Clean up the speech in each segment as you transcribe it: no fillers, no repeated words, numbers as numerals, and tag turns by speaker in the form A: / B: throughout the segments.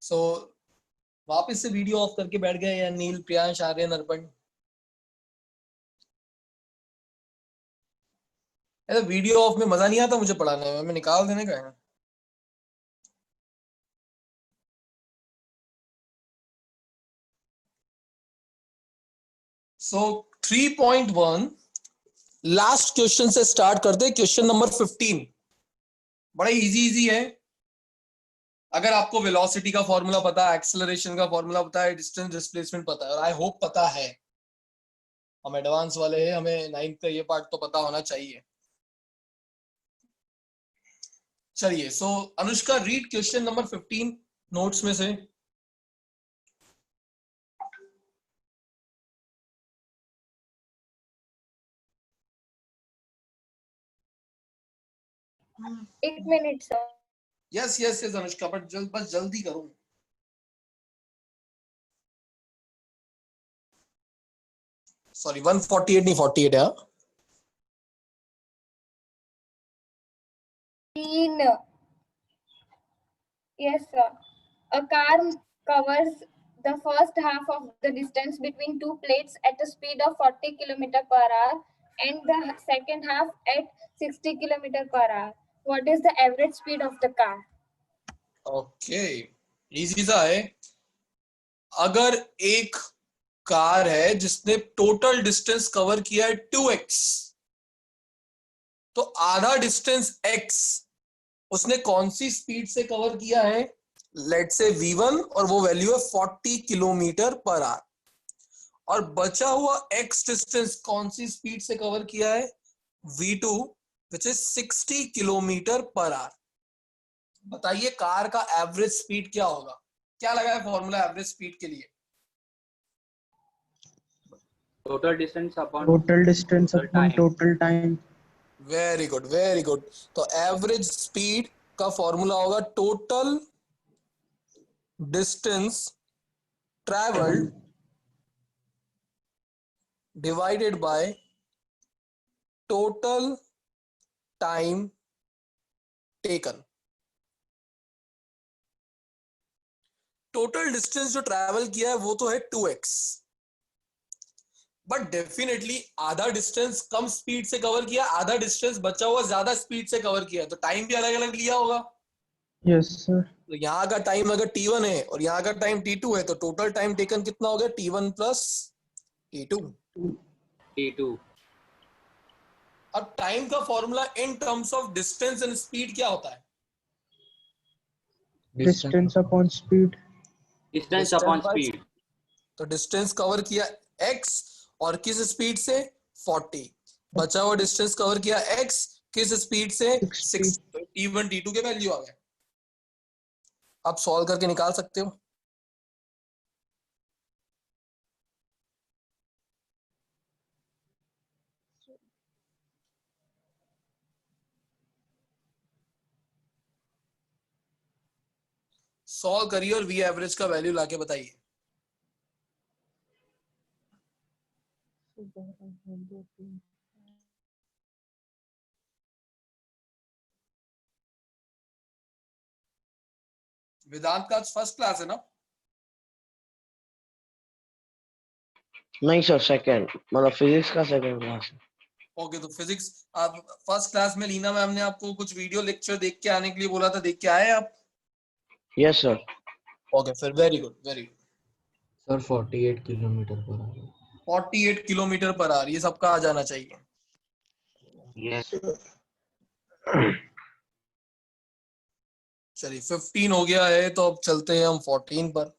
A: सो वापस से video of करके बैठ गए या नील, प्रियांश, आर्यन, अर्पण? वीडियो ऑफ में मजा नहीं आता मुझे पढ़ाने में, मैं निकाल देने का है। सो 3.1 लास्ट क्वेश्चन से स्टार्ट करते हैं। क्वेश्चन नंबर 15 बड़ा इजी है। अगर आपको वेलोसिटी का फॉर्मूला पता है, एक्सेलरेशन का फॉर्मूला पता है, डिस्टेंस डिस्प्लेसमेंट पता है, और आई होप पता है, हम एडवांस वाले हैं, हमें 9th का ये पार्ट तो पता होना चाहिए। चलिए, so Anushka read question number 15 notes में से।
B: एक minute sir.
A: Yes yes yes Anushka, but बस जल्दी करो। सॉरी 148 नहीं 48 है।
B: Yes sir. A car covers the first half of the distance between two plates at a speed of 40 km per hour and the second half at 60 km per hour. What is the average speed of the car?
A: Okay, easy सा है। अगर एक car है जिसने total distance cover किया है 2x, तो आधा डिस्टेंस x उसने कौन सी स्पीड से कवर किया है? लेट्स से v1, और वो वैल्यू है 40 किलोमीटर पर आवर, और बचा हुआ x डिस्टेंस कौन सी स्पीड से कवर किया है? v2 which is 60 kilometre per hour. बताइए कार का एवरेज स्पीड क्या होगा? क्या लगा है फॉर्मूला एवरेज स्पीड के लिए?
C: Total distance upon
D: total time.
A: Very good very good. तो एवरेज स्पीड का फॉर्मूला होगा total distance travelled divided by total time taken. Total distance जो ट्रैवल किया है वो तो है 2x, बट डेफिनेटली आधा डिस्टेंस कम स्पीड से कवर किया, आधा डिस्टेंस बचा हुआ ज्यादा स्पीड से कवर किया, तो टाइम भी अलग अलग लिया होगा।
D: Yes sir.
A: तो यहाँ का टाइम अगर t1 है और यहाँ का टाइम t2 है, तो टोटल टाइम टेकन कितना हो गया? t1 plus t2।
C: T2।
A: अब टाइम का formula in terms of distance and speed क्या होता है?
D: Distance upon speed.
C: Distance upon speed.
A: तो डिस्टेंस कवर किया x और किस स्पीड से? 40। बचा हुआ डिस्टेंस कवर किया x किस स्पीड से? 60। t1 t2 के वैल्यू आ गए। आप सॉल्व करके निकाल सकते हो। सॉल्व करिए और वी एवरेज का वैल्यू लाके बताइए। वेदांत का आज फर्स्ट क्लास है ना?
E: नहीं सर, सेकंड, मतलब फिजिक्स का सेकंड क्लास है।
A: ओके, तो फिजिक्स आप फर्स्ट क्लास में लीना मैम ने आपको कुछ वीडियो लेक्चर देख के आने के लिए बोला था, देख के आए आप?
E: Yes sir.
A: ओके, फिर very good very good.
F: Sir 48 kilometre per hour.
A: 48 kilometre per hour, ये सबका आ जाना चाहिए।
C: यस।
A: चलिए 15 हो गया है, तो अब चलते हैं हम 14 पर।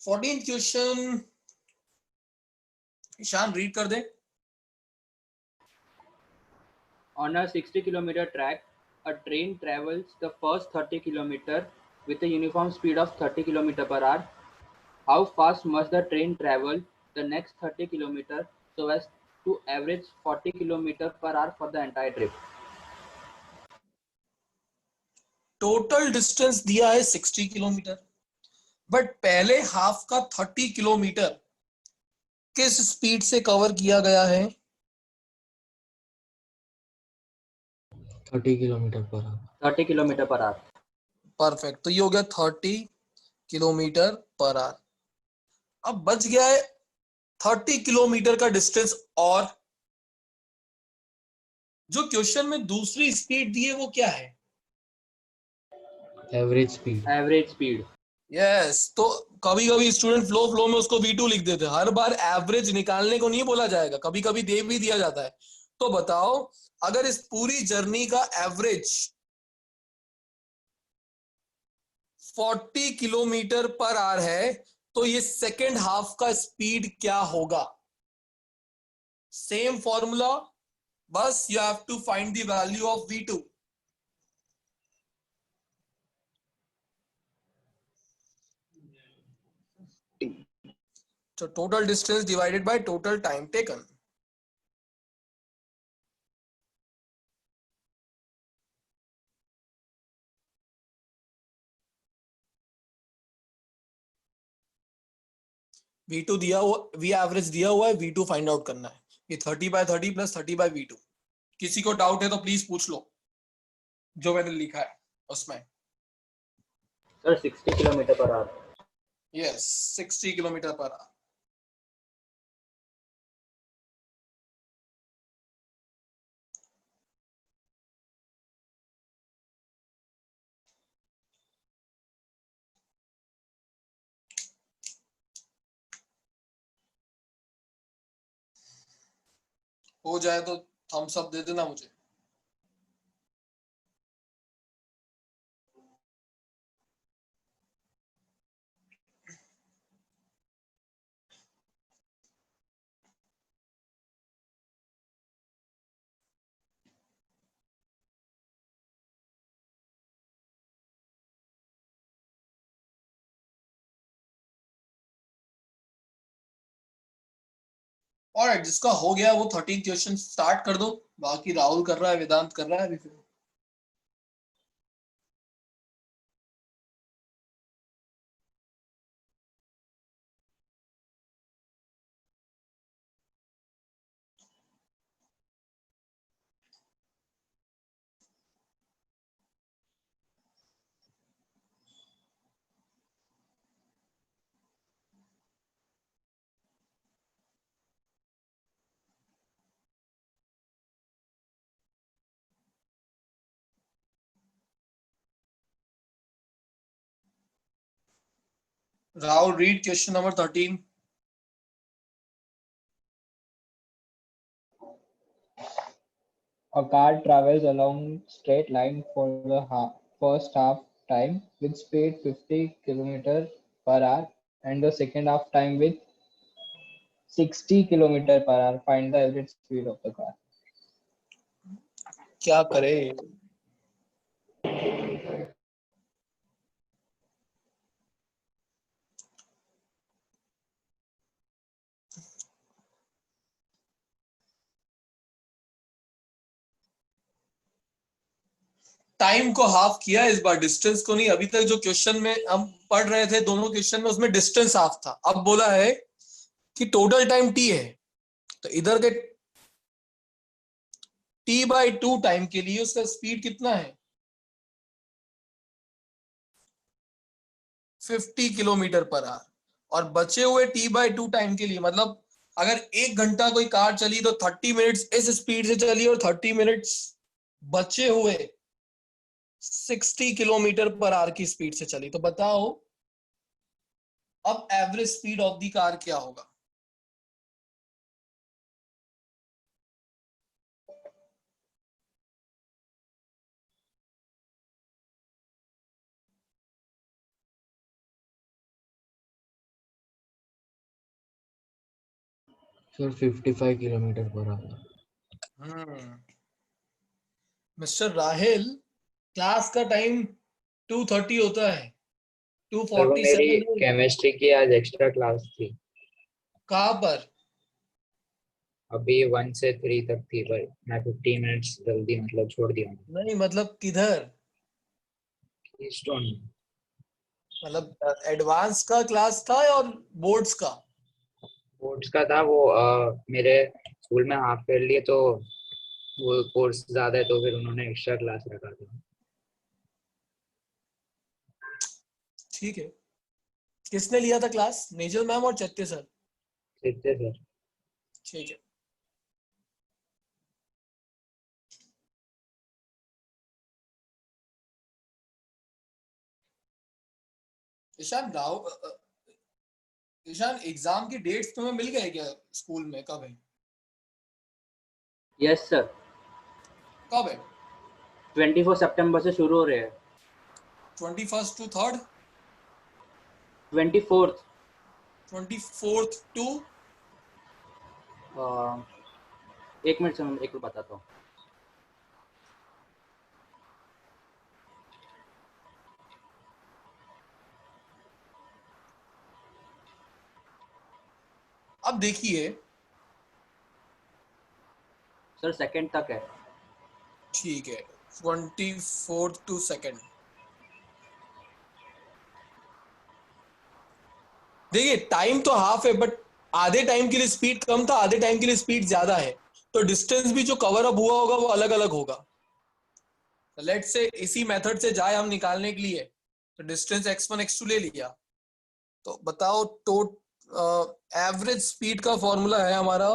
A: फोर्टीन क्वेश्चन ईशान रीड कर दे।
C: On a 60 kilometer track, a train travels the first 30 kilometer with a uniform speed of 30 kilometer per hour. How fast must the train travel the next 30 kilometer so as to average 40 kilometer per hour for the entire trip?
A: Total distance दिया है 60 kilometre, but पहले half का 30 kilometre किस speed से cover किया गया है?
F: 30 kilometre per hour.
C: 30 kilometre per hour.
A: Perfect, तो ये हो गया 30 किलोमीटर पर आवर। अब बच गया है 30 किलोमीटर का डिस्टेंस। और जो क्वेश्चन में दूसरी स्पीड दी है वो क्या है?
F: Average speed.
C: Average speed.
A: Yes, तो कभी कभी स्टूडेंट फ्लो में उसको V2 लिख देते हैं। हर बार एवरेज निकालने को नहीं बोला जाएगा, कभी कभी दे भी दिया जाता है। तो बताओ, अगर इस पूरी जर्नी का एवरेज 40 किलोमीटर पर आवर है, तो ये सेकेंड हाफ का स्पीड क्या होगा? सेम फॉर्मूला, बस you have to find the value of V2। So total distance divided by total time taken. V2 दिया हुआ, V एवरेज दिया हुआ है, V2 फाइंड आउट करना है। ये 30/30 प्लस 30/V2। किसी को डाउट है तो प्लीज पूछ लो, जो मैंने लिखा है उसमें।
C: Sir 60 kilometre per hour.
A: Yes, 60 kilometre per hour. हो जाए तो थम्स अप दे देना मुझे। और जिसका हो गया वो 13 क्वेश्चन स्टार्ट कर दो। बाकी राहुल कर रहा है, वेदांत कर रहा है अभी। फिर Rahul, read question number 13।
G: A car travels along straight line for the first half time with speed 50 km per hour and the second half time with 60 km per hour. Find the average speed of the car.
A: क्या करे? Time को half किया इस बार, distance को नहीं। अभी तक जो क्वेश्चन में हम पढ़ रहे थे, दोनों क्वेश्चन में, उसमें डिस्टेंस हाफ था। अब बोला है कि टोटल टाइम T है, तो इधर के T/2 टाइम के लिए उसका स्पीड कितना है? 50 किलोमीटर पर आवर। और बचे हुए T/2 टाइम के लिए, मतलब अगर 1 घंटा कोई कार चली तो 30 मिनट्स इस स्पीड से चली और 30 मिनट्स बचे हुए 60 किलोमीटर पर आवर की स्पीड से चली। तो बताओ अब average speed of the car क्या होगा?
F: Sir 55 kilometre per hour.
A: Mister Rahil, class का टाइम 2:30 होता है,
H: सर वो मेरी
A: 2:47 नहीं।
H: केमिस्ट्री की आज एक्स्ट्रा क्लास थी।
A: कहाँ पर?
H: अभी 1 से 3 तक थी, पर मैं 15 मिनट्स जल्दी मतलब छोड़ दिया।
A: नहीं, मतलब किधर?
H: कीस्टोन।
A: मतलब एडवांस का क्लास था और बोर्ड्स का?
H: स्पोर्ट्स का था वो मेरे स्कूल में हाफ कर लिए तो वो कोर्स ज्यादा है तो फिर उन्होंने एक्स्ट्रा क्लास रखा था।
A: ठीक है, किसने लिया था क्लास? नेजल मैम और चत्य सर?
H: सीखते सर।
A: ठीक है। ईशान राव, ईशान एग्जाम की डेट्स तुम्हें मिल गए क्या स्कूल में? कब है?
C: यस सर,
A: कब है?
C: 24 सितंबर से शुरू हो रहे हैं।
A: 21st to 3rd?
C: 24th
A: 24th to?
C: एक मिनट से मैं एक बार बताता हूँ।
A: अब देखिए,
C: सर सेकंड तक है।
A: ठीक है, 24th to 2nd। देखिए टाइम तो हाफ है, बट आधे टाइम के लिए स्पीड कम था, आधे टाइम के लिए स्पीड ज्यादा है, तो डिस्टेंस भी जो कवर अप हुआ होगा वो अलग अलग होगा। लेट्स से इसी मेथड से जाए हम निकालने के लिए, तो डिस्टेंस x1 x2 ले लिया, तो बताओ एवरेज स्पीड का फॉर्मूला है हमारा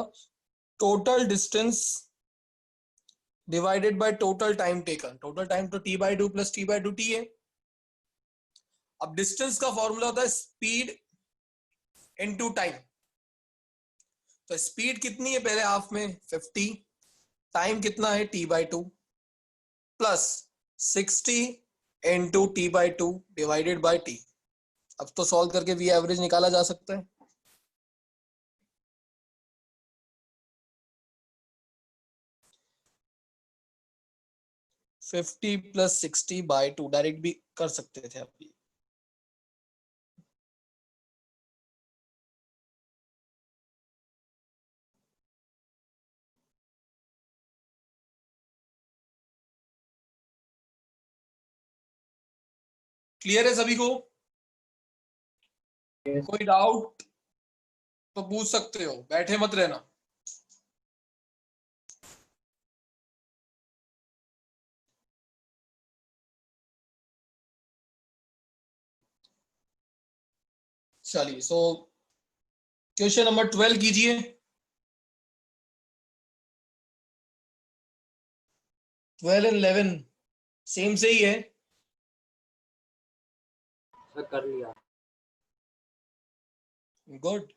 A: total distance divided by total time taken. Total time तो t/2 प्लस t/2 t है। अब डिस्टेंस का फॉर्मूला होता है स्पीड इनटू टाइम। तो स्पीड कितनी है पहले हाफ में? 50। टाइम कितना है? t/2 plus 60 into t/2 divided by t। अब तो सॉल्व करके v एवरेज निकाला जा सकता है। फिफ्टी प्लस 60/2 डायरेक्ट भी कर सकते थे आप। क्लियर है सभी को? कोई डाउट तो पूछ सकते हो, बैठे मत रहना। चलिए, सो क्वेश्चन नंबर 12 कीजिए। 12 एंड 11 सेम से ही है।
C: सर कर लिया।
A: Good.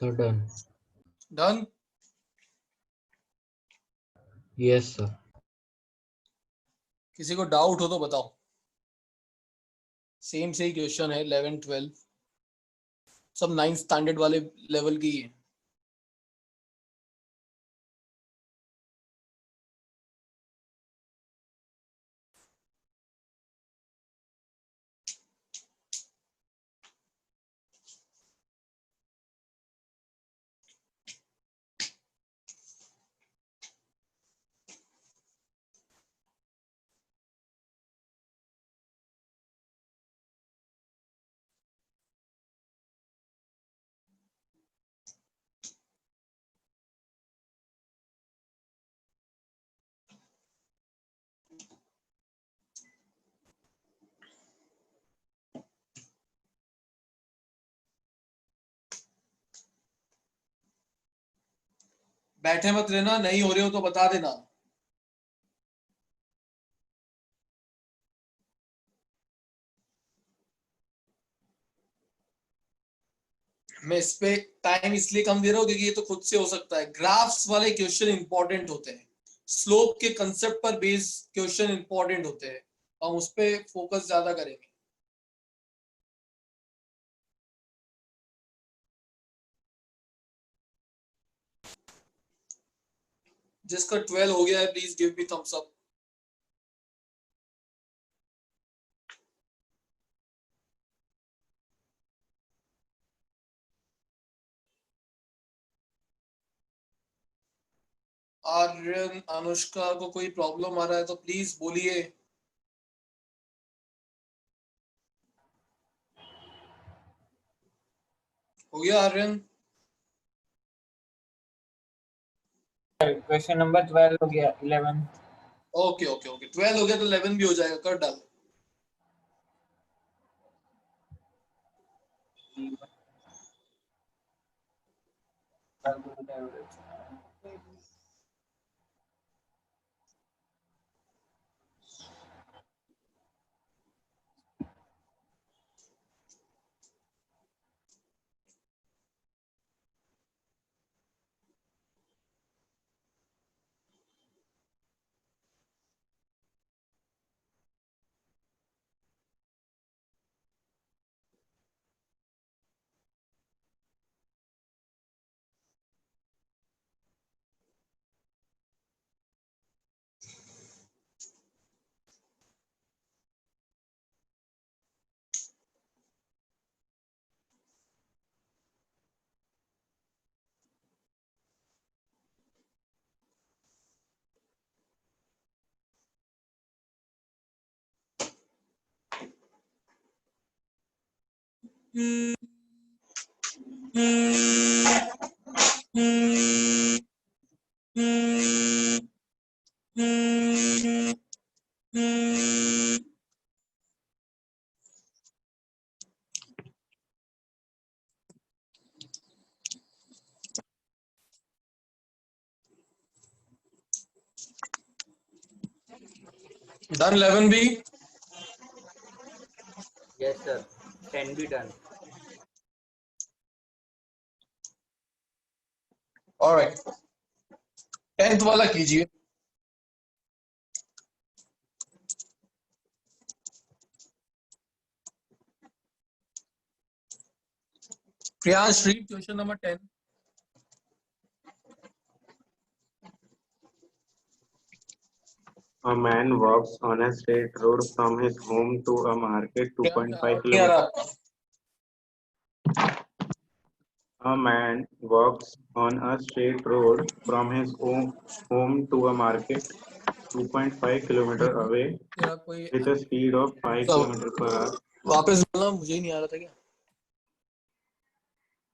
F: Sir, done.
A: Done.
F: Yes, sir.
A: किसी को डाउट हो तो बताओ। सेम से ही क्वेश्चन है, 11 12 सब 9th स्टैंडर्ड वाले लेवल की है। बैठे मत रहना, नहीं हो रहे हो तो बता देना। मैं इस पे टाइम इसलिए कम दे रहा हूँ क्योंकि ये तो खुद से हो सकता है। ग्राफ्स वाले क्वेश्चन इंपॉर्टेंट होते हैं, स्लोप के कंसेप्ट पर बेस्ड क्वेश्चन इंपॉर्टेंट होते हैं, हम उस पे फोकस ज्यादा करेंगे। जिसका 12 हो गया है please give me thumbs up. Aryan, Anushka को कोई प्रॉब्लम आ रहा है तो प्लीज बोलिए। हो गया आर्यन?
I: क्वेश्चन नंबर 12 हो गया, 11।
A: ओके ओके ओके, 12 हो गया तो 11 भी हो जाएगा, कर डाल। डन 11 भी?
C: Yes, sir. 10 be done.
A: Alright, 10th वाला कीजिए। Priyansh read question number 10।
J: A man walks on a straight road from his home to a market
A: Priyansh
J: 2.5
A: आवाज नहीं आ रहा
J: kilometers.
A: आपका।
J: A man walks on a straight road from his home to a market 2.5 kilometers away
A: तेरा कोई
J: with a speed of 5
A: सब
J: kilometers per hour.
A: वापस बोलना, मुझे ही नहीं आ रहा था क्या?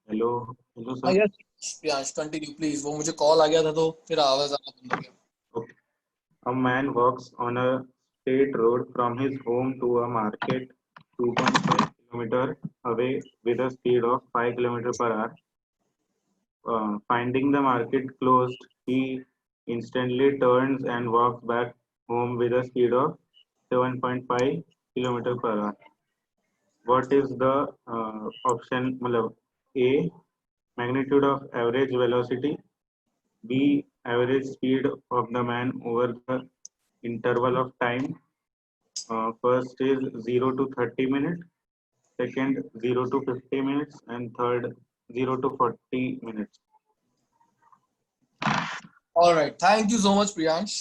J: Hello, hello
A: हाँ
J: sir.
A: Yes Priyansh continue please, वो मुझे कॉल आ गया था तो फिर आवाज आना बंद हो गया।
J: Okay. A man walks on a straight road from his home to a market 2.5 kilometers away with a speed of 5 kilometers per hour. Finding the market closed, he instantly turns and walks back home with a speed of 7.5 kilometers per hour. What is the option? मतलब A, magnitude of average velocity. B, average speed of the man over the interval of time. First is 0 to 30 minutes, second 0 to 50 minutes, and third 0 to 40 minutes.
A: Alright, thank you so much Priyansh.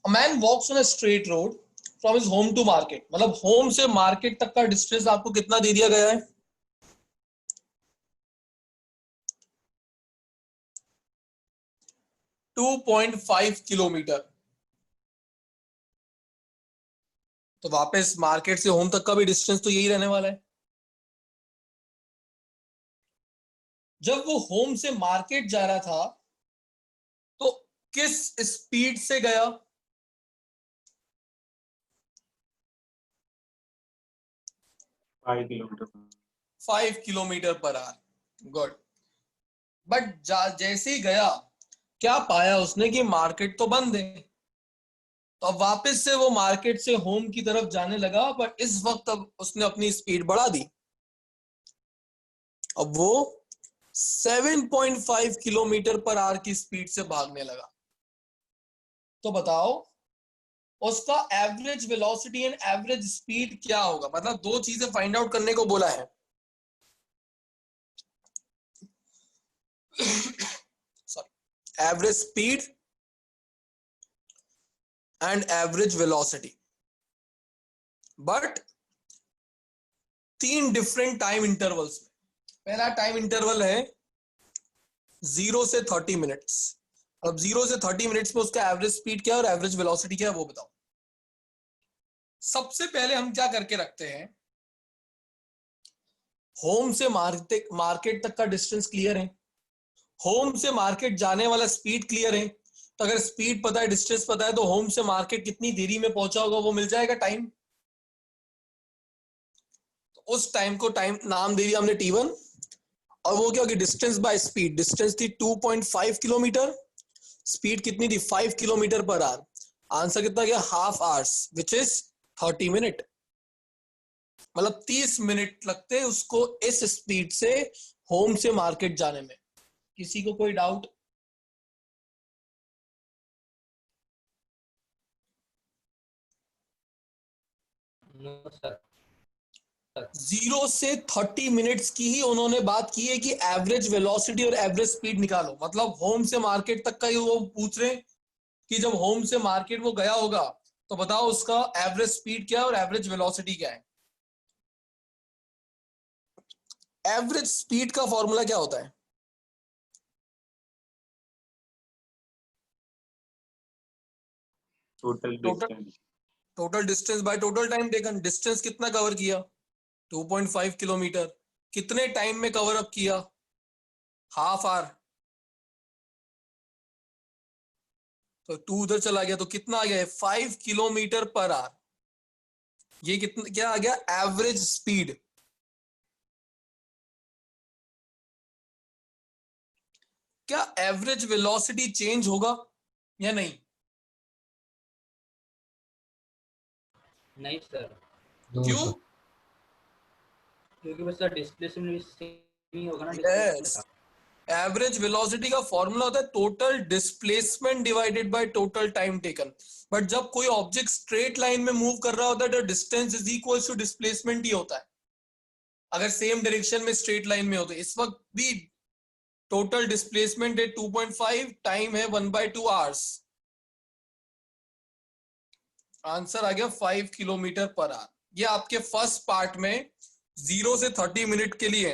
A: A man walks on a straight road from his home to market, मतलब home से market तक का distance आपको कितना दे दिया गया है? 2.5 kilometre. तो वापस मार्केट से होम तक का भी डिस्टेंस तो यही रहने वाला है। जब वो होम से मार्केट जा रहा था तो किस स्पीड से गया?
J: Five kilometers.
A: 5 kilometre per hour. Good. But जैसे ही गया, क्या पाया उसने कि मार्केट तो बंद है। तो अब वापस से वो मार्केट से होम की तरफ जाने लगा, बट इस वक्त अब उसने अपनी स्पीड बढ़ा दी। अब वो 7.5 किलोमीटर पर आवर की स्पीड से भागने लगा। तो बताओ उसका average velocity and average speed क्या होगा। मतलब दो चीजें फाइंड आउट करने को बोला है। Sorry, average speed and average velocity, but 3 different time intervals में। पहला टाइम इंटरवल है 0 से 30 मिनट्स। अब 0 से 30 मिनट्स में उसका एवरेज स्पीड क्या है और एवरेज वेलोसिटी क्या है वो बताओ। सबसे पहले हम क्या करके रखते हैं, होम से मार्केट तक का डिस्टेंस क्लियर है, होम से मार्केट जाने वाला स्पीड क्लियर है। तो अगर स्पीड पता है, डिस्टेंस पता है, तो होम से मार्केट कितनी देरी में पहुंचा होगा वो मिल जाएगा टाइम। तो उस टाइम को टाइम नाम दे दिया हमने T1, और वो क्या होगी, डिस्टेंस बाय स्पीड। डिस्टेंस थी 2.5 किलोमीटर, स्पीड कितनी थी 5 किलोमीटर पर आवर। आंसर कितना गया, half hours, which is 30 minute. मतलब 30 मिनट लगते उसको इस स्पीड से होम से मार्केट जाने में। किसी को कोई डाउट?
C: No sir.
A: 0 से 30 मिनट्स की ही उन्होंने बात की है कि एवरेज वेलोसिटी और एवरेज स्पीड निकालो। मतलब होम से मार्केट तक का ही वो पूछ रहे हैं कि जब होम से मार्केट वो गया होगा तो बताओ उसका एवरेज स्पीड क्या है और एवरेज वेलोसिटी क्या है। एवरेज स्पीड का फॉर्मूला क्या होता है? Total distance by total time taken. Distance कितना कवर किया, 2.5 किलोमीटर। कितने टाइम में कवर अप किया, हाफ आवर। तो 2 उधर चला गया तो कितना आ गया, 5 किलोमीटर पर आवर। ये कितना क्या आ गया, एवरेज स्पीड। क्या एवरेज वेलोसिटी चेंज होगा या नहीं?
C: नहीं सर,
F: नो
A: क्यों?
F: सर।
C: क्योंकि बस सर डिस्प्लेसमेंट भी सेम ही होगा ना।
A: यस, एवरेज वेलोसिटी का फॉर्मूला होता है total displacement divided by total time taken. But जब कोई ऑब्जेक्ट स्ट्रेट लाइन में मूव कर रहा होता है तो distance is equal to displacement ही होता है, अगर सेम डायरेक्शन में स्ट्रेट लाइन में हो तो। इस वक्त भी टोटल डिस्प्लेसमेंट है 2.5, टाइम है 1/2 आवर्स। आंसर आ गया 5 किलोमीटर पर आवर। ये आपके फर्स्ट पार्ट में 0 से 30 मिनट के लिए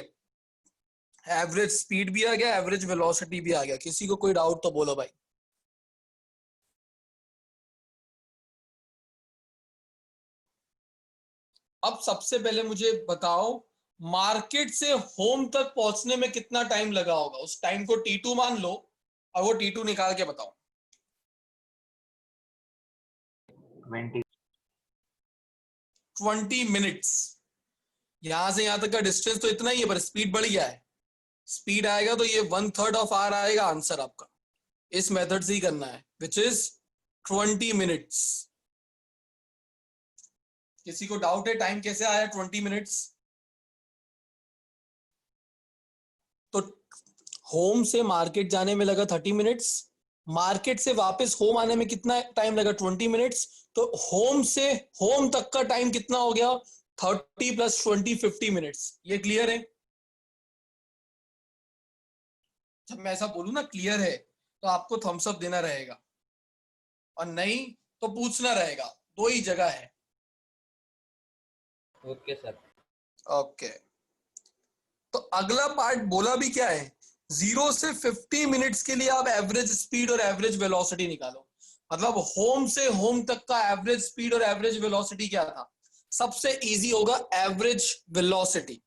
A: एवरेज स्पीड भी आ गया, एवरेज वेलोसिटी भी आ गया। किसी को कोई डाउट तो बोलो भाई। अब सबसे पहले मुझे बताओ, मार्केट से होम तक पहुंचने में कितना टाइम लगा होगा। उस टाइम को T2 मान लो और वो T2 निकाल के बताओ। 20 मिनट्स। यहां से यहां तक का डिस्टेंस तो इतना ही है, पर स्पीड बढ़ गया है। स्पीड आएगा तो ये 1/3 ऑफ आवर आएगा आंसर आपका। इस मेथड से ही करना है, विच इज 20 मिनट्स। किसी को डाउट है टाइम कैसे आया 20 मिनट्स? तो होम से मार्केट जाने में लगा 30 मिनट्स, मार्केट से वापस होम आने में कितना टाइम लगा, 20 मिनट्स। तो होम से होम तक का टाइम कितना हो गया, 30 + 20, 50 मिनट्स। ये क्लियर है? जब मैं ऐसा बोलूं ना क्लियर है, तो आपको थम्स अप देना रहेगा, और नहीं तो पूछना रहेगा। दो ही जगह है।
C: Okay sir.
A: ओके, तो अगला पार्ट बोला भी क्या है, 0 से 50 मिनट्स के लिए आप एवरेज स्पीड और एवरेज वेलोसिटी निकालो। मतलब होम से होम तक का एवरेज स्पीड और एवरेज वेलोसिटी क्या था। सबसे इजी होगा average velocity.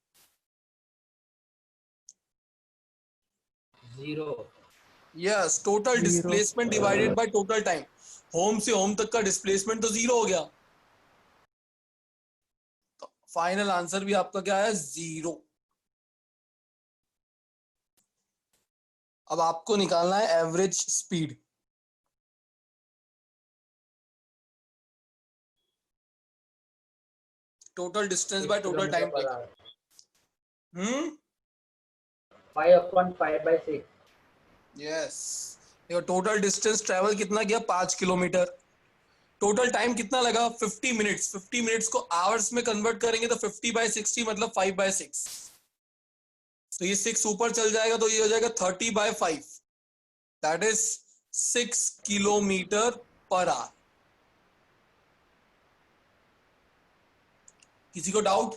C: 0।
A: Yes, total
D: 0.
A: Displacement divided by total time. Home से होम तक का डिस्प्लेसमेंट तो 0 हो गया, तो फाइनल आंसर भी आपका क्या है, 0। अब आपको निकालना है average speed. Total distance by total time taken.
C: 5/5/6।
A: Yes, देखो टोटल डिस्टेंस ट्रेवल कितना किया, 5 किलोमीटर। टोटल टाइम कितना लगा, 50 मिनट्स। 50 मिनट्स को आवर्स में कन्वर्ट करेंगे तो 50/60 मतलब 5/6। तो ये 6 ऊपर चल जाएगा तो ये हो जाएगा 30/5, that is 6 kilometre per hour. किसी को डाउट?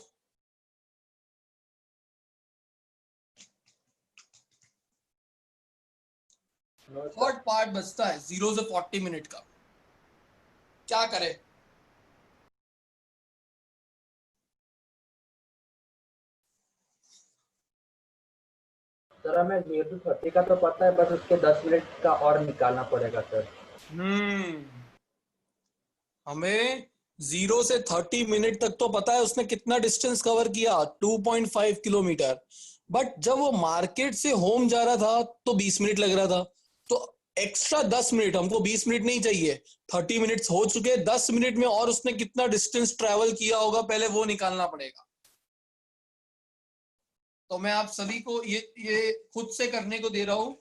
A: थर्ड पार्ट बचता है 0 से 40 मिनट का, क्या करें?
C: सर हमें 0 to 30 का तो पता है, बस उसके 10 मिनट का और निकालना पड़ेगा सर।
A: हमें 0 से 30 मिनट तक तो पता है उसने कितना डिस्टेंस कवर किया, 2.5 किलोमीटर। बट जब वो मार्केट से होम जा रहा था तो 20 मिनट लग रहा था, तो एक्स्ट्रा 10 मिनट, हमको 20 मिनट नहीं चाहिए, 30 मिनट्स हो चुके, 10 मिनट में और उसने कितना डिस्टेंस ट्रेवल किया होगा पहले वो निकालना पड़ेगा। तो मैं आप सभी को ये खुद से करने को दे रहा हूं।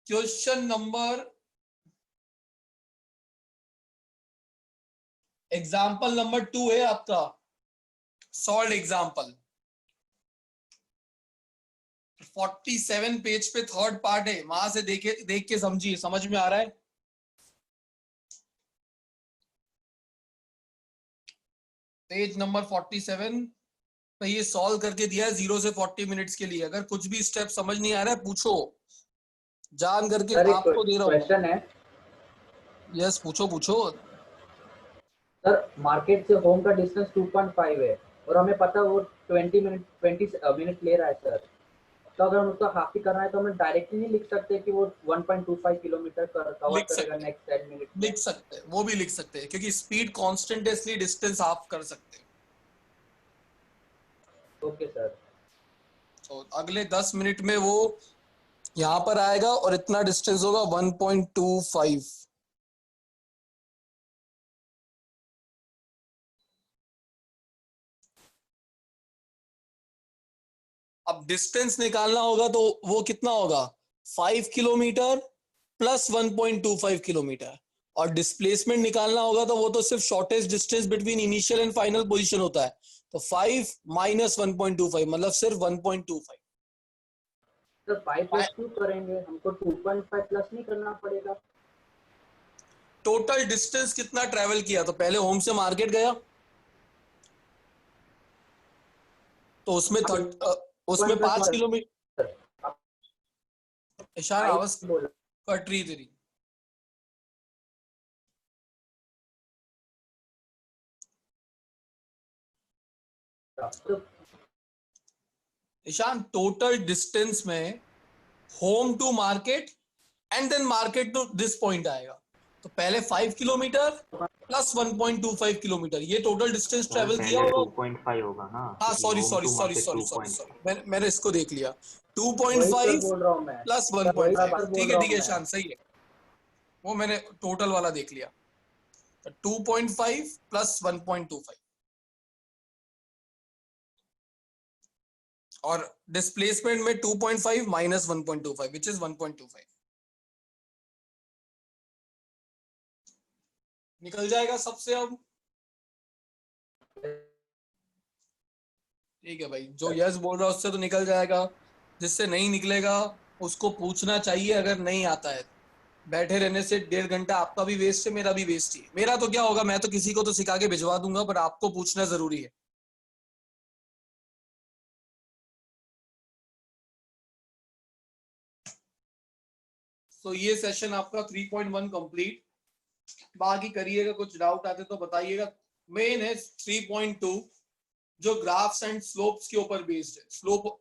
A: क्वेश्चन नंबर, एग्जाम्पल नंबर 2 है आपका सॉल्व एग्जाम्पल। 47 पेज पे थर्ड पार्ट है, वहां से देख के समझिए, समझ में आ रहा है? पेज नंबर 47 पे ये सॉल्व करके दिया है 0 से 40 मिनट्स के लिए। अगर कुछ भी स्टेप समझ नहीं आ रहा है पूछो, जान करके
C: सर एक
A: आपको दे रहा हूं।
C: क्वेश्चन है
A: यस, पूछो पूछो।
C: सर, मार्केट से होम का डिस्टेंस 2.5 है और हमें पता है वो 20 मिनट ले रहा है सर। तो अगर हम उसका हाफ ही करना है तो हमें डायरेक्टली नहीं लिख सकते कि वो 1.25 किलोमीटर कवर
A: लिख
C: करेगा
A: सकते
C: नेक्स्ट 10 मिनट में।
A: लिख सकते हैं, वो भी लिख सकते हैं, क्योंकि स्पीड कांस्टेंट है इसलिए डिस्टेंस हाफ कर सकते हैं।
C: Okay sir.
A: तो अगले 10 मिनट में वो यहां पर आएगा और इतना डिस्टेंस होगा 1.25। अब डिस्टेंस निकालना होगा तो वो कितना होगा, 5 किलोमीटर प्लस 1.25 किलोमीटर। और डिस्प्लेसमेंट निकालना होगा तो वो तो सिर्फ shortest distance between initial and final position होता है, तो 5 माइनस 1.25 मतलब सिर्फ 1.25।
C: सर 5 प्लस क्यों करेंगे, हमको 2.5 प्लस नहीं करना पड़ेगा?
A: टोटल डिस्टेंस कितना ट्रेवल किया, तो पहले होम से मार्केट गया तो उसमें 5 किलोमीटर। ईशान आवाज कट रही तेरी। ईशान, टोटल डिस्टेंस में home to market and then market to this point आएगा, तो पहले 5 किलोमीटर प्लस 1.25 किलोमीटर, ये टोटल डिस्टेंस ट्रेवल किया
K: पहले
A: होगा।
K: 2.5 होगा ना,
A: हाँ
K: क्योंकि
A: sorry
K: home
A: sorry
K: to
A: sorry
K: market
A: sorry
K: 2
A: sorry
K: point.
A: Sorry, मैंने इसको देख लिया।
C: वही सर
A: 2.5
C: बोल रहा हूँ मैं
A: प्लस
C: सर, वही बात
A: 1.5,
C: बोल
A: ठीक
C: रहा
A: है
C: हूँ
A: ठीक है
C: मैं।
A: ईशान, सही है, वो मैंने टोटल वाला देख लिया। 2.5 प्लस 1.25 और डिस्प्लेसमेंट में 2.5 माइनस 1.25 विच इज 1.25। निकल जाएगा सबसे अब? ठीक है भाई, जो यस बोल रहा है उससे तो निकल जाएगा, जिससे नहीं निकलेगा उसको पूछना चाहिए अगर नहीं आता है। बैठे रहने से 1.5 घंटा आपका भी वेस्ट है, मेरा भी वेस्ट ही है। मेरा तो क्या होगा, मैं तो किसी को तो सिखा के भिजवा दूंगा, पर आपको पूछना जरूरी है। तो ये सेशन आपका 3.1 कंप्लीट। बाकी करिएगा, कुछ डाउट आते तो बताइएगा। मेन है 3.2 जो ग्राफ्स एंड स्लोप्स के ऊपर बेस्ड है। स्लोप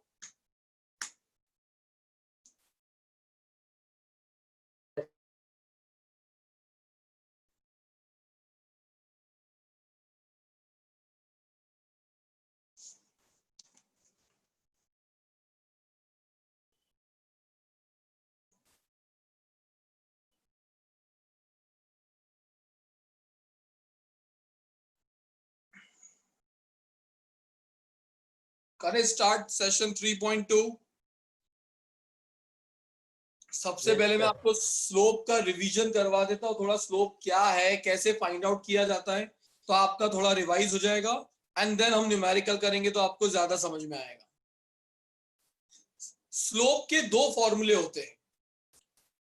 A: करें स्टार्ट सेशन 3.2। सबसे पहले मैं आपको स्लोप का रिवीजन करवा देता हूँ, थोड़ा स्लोप क्या है, कैसे फाइंड आउट किया जाता है, तो आपका थोड़ा रिवाइज हो जाएगा एंड देन हम न्यूमेरिकल करेंगे तो आपको ज्यादा समझ में आएगा। स्लोप के दो फॉर्मूले होते हैं।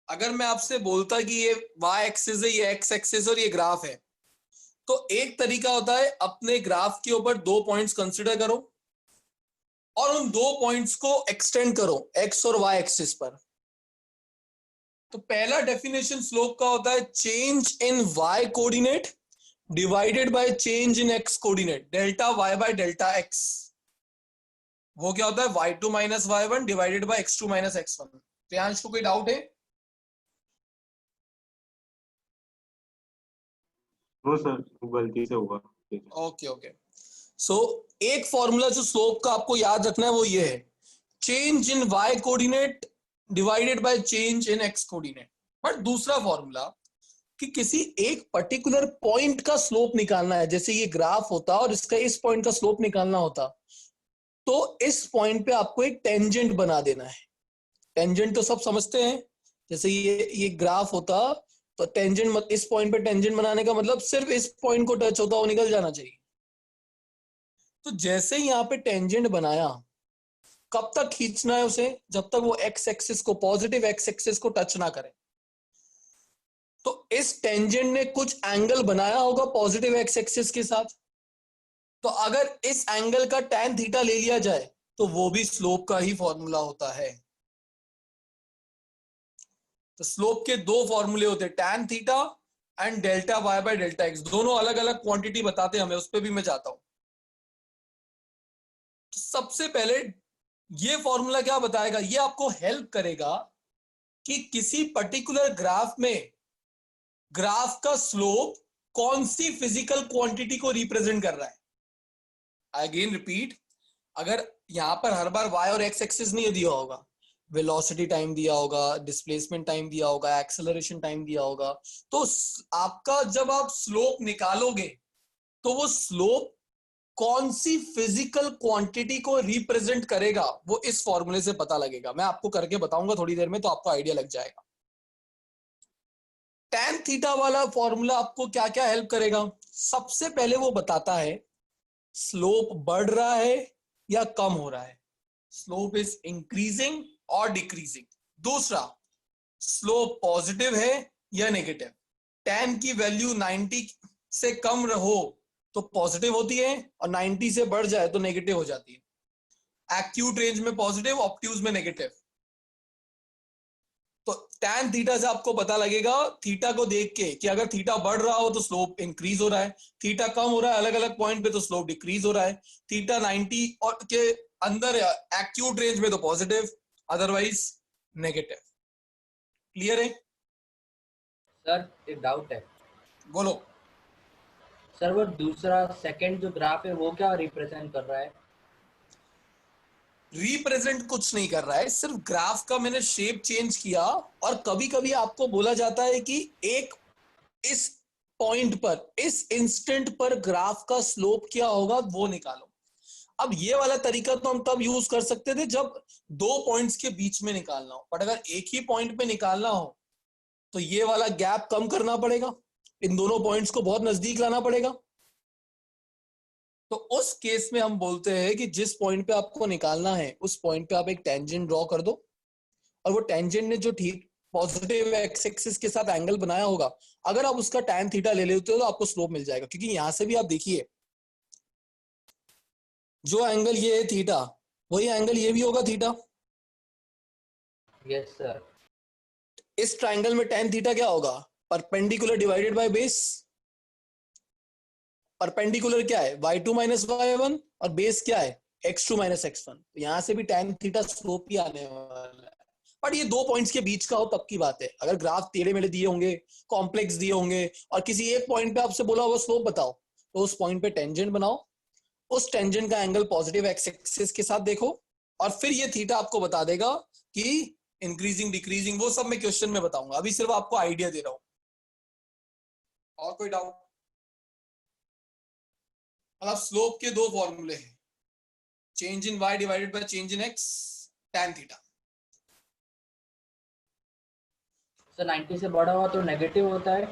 A: अगर मैं आपसे बोलता कि ये y एक्सिस है, ये x एक्सिस और ये ग्राफ है, तो एक तरीका होता है अपने ग्राफ के ऊपर 2 पॉइंट्स कंसीडर करो और उन 2 पॉइंट्स को एक्सटेंड करो x और y एक्सिस पर। तो पहला डेफिनेशन स्लोप का होता है change in y coordinate divided by change in x coordinate, delta y by delta x। वो क्या होता है y2 minus y1 divided by x2 minus x1। Priyansh को कोई डाउट है?
J: नो सर, गलती से हुआ।
A: Okay okay. सो एक फॉर्मूला जो स्लोप का आपको याद रखना है वो ये है, change in y coordinate divided by change in x coordinate. But दूसरा फॉर्मूला कि किसी एक पर्टिकुलर पॉइंट का स्लोप निकालना है, जैसे ये ग्राफ होता और इसका इस पॉइंट का स्लोप निकालना होता, तो इस पॉइंट पे आपको एक टेंजेंट बना देना है। टेंजेंट तो सब समझते हैं, जैसे ये ग्राफ होता तो टेंजेंट, इस पॉइंट पे टेंजेंट बनाने का मतलब सिर्फ इस पॉइंट को टच होता वो निकल जाना चाहिए। तो जैसे ही यहाँ पे टेंजेंट बनाया, कब तक खींचना है उसे? जब तक वो एक्स एक्सिस को, पॉजिटिव एक्स एक्सिस को टच ना करे। तो इस टेंजेंट ने कुछ एंगल बनाया होगा पॉजिटिव एक्स एक्सिस के साथ, तो अगर इस एंगल का tan थीटा ले लिया जाए तो वो भी स्लोप का ही फॉर्मूला होता है। तो स्लोप के दो फॉर्मूले होते हैं, tan theta and delta y by delta x। दोनों अलग अलग क्वांटिटी बताते हैं हमें, उस पर भी मैं जाता हूं। तो सबसे पहले ये फॉर्मूला क्या बताएगा, ये आपको हेल्प करेगा कि किसी पर्टिकुलर ग्राफ में ग्राफ का स्लोप कौन सी फिजिकल क्वांटिटी को रिप्रेजेंट कर रहा है। अगेन रिपीट, अगर यहां पर हर बार y और x एक्सिस नहीं दिया होगा, वेलोसिटी टाइम दिया होगा, डिस्प्लेसमेंट टाइम दिया होगा, एक्सेलरेशन टाइम दिया होगा, तो आपका जब आप स्लोप निकालोगे तो वो स्लोप कौन सी फिजिकल क्वांटिटी को रिप्रेजेंट करेगा वो इस फॉर्मूले से पता लगेगा। मैं आपको करके बताऊंगा थोड़ी देर में, तो आपको आइडिया लग जाएगा। tan थीटा वाला फॉर्मूला आपको क्या क्या हेल्प करेगा? सबसे पहले वो बताता है स्लोप बढ़ रहा है या कम हो रहा है, स्लोप इज इंक्रीजिंग और डिक्रीजिंग। दूसरा, स्लोप पॉजिटिव है या नेगेटिव। tan की वैल्यू 90 से कम रहो तो पॉजिटिव होती है और 90 से बढ़ जाए तो नेगेटिव हो जाती है। एक्यूट रेंज में पॉजिटिव, ऑब्ट्यूज में नेगेटिव। तो tan थीटा से आपको पता लगेगा, थीटा को देख के, कि अगर थीटा बढ़ रहा हो तो स्लोप इंक्रीज हो रहा है, थीटा कम हो रहा है अलग अलग पॉइंट पे तो स्लोप डिक्रीज हो रहा है, थीटा 90 और के अंदर एक्यूट रेंज में तो पॉजिटिव, अदरवाइज नेगेटिव। क्लियर है?
C: सर एक डाउट है।
A: बोलो।
C: सर वो दूसरा सेकंड जो ग्राफ है वो क्या रिप्रेजेंट कर रहा है?
A: रिप्रेजेंट कुछ नहीं कर रहा है, सिर्फ ग्राफ का मैंने शेप चेंज किया। और कभी कभी आपको बोला जाता है कि एक इस पॉइंट पर, इस इंस्टेंट पर ग्राफ का स्लोप क्या होगा वो निकालो। अब ये वाला तरीका तो हम तब यूज कर सकते थे जब 2 पॉइंट्स के बीच में निकालना हो, बट अगर एक ही पॉइंट पे निकालना हो तो ये वाला गैप कम करना पड़ेगा, इन दोनों पॉइंट्स को बहुत नजदीक लाना पड़ेगा। तो उस केस में हम बोलते हैं कि जिस पॉइंट पे आपको निकालना है उस पॉइंट पे आप एक टेंजेंट ड्रॉ कर दो, और वो टेंजेंट ने जो ठीक पॉजिटिव एक्स एक्सिस के साथ एंगल बनाया होगा, अगर आप उसका tan थीटा ले लेते हो तो आपको स्लोप मिल जाएगा। क्योंकि यहां से भी आप देखिए, जो एंगल ये है थीटा, वही एंगल ये भी होगा थीटा।
C: Yes sir.
A: इस ट्राइंगल में tan थीटा क्या होगा? Perpendicular divided by base. Perpendicular क्या है? y2 माइनस y1 और बेस क्या है? x2 minus x1। यहां से भी tan थीटा स्लोप ही आने वाला है। बट ये 2 पॉइंट्स के बीच का हो तब की बात है। अगर ग्राफ टेढ़े मेढ़े दिए होंगे, कॉम्प्लेक्स दिए होंगे और किसी एक पॉइंट पे आपसे बोला हुआ स्लोप बताओ, तो उस पॉइंट पे टेंजेंट बनाओ, उस टेंजेंट का एंगल पॉजिटिव एक्स एक्सिस के साथ देखो, और फिर ये थीटा आपको बता देगा कि इंक्रीजिंग डिक्रीजिंग, वो सब मैं क्वेश्चन में बताऊंगा, अभी सिर्फ आपको आइडिया दे रहा हूं। और कोई डाउट? मतलब स्लोप के 2 फॉर्मूले हैं, change in y divided by change in x tan theta.
C: Sir 90 से बड़ा हुआ तो नेगेटिव होता है।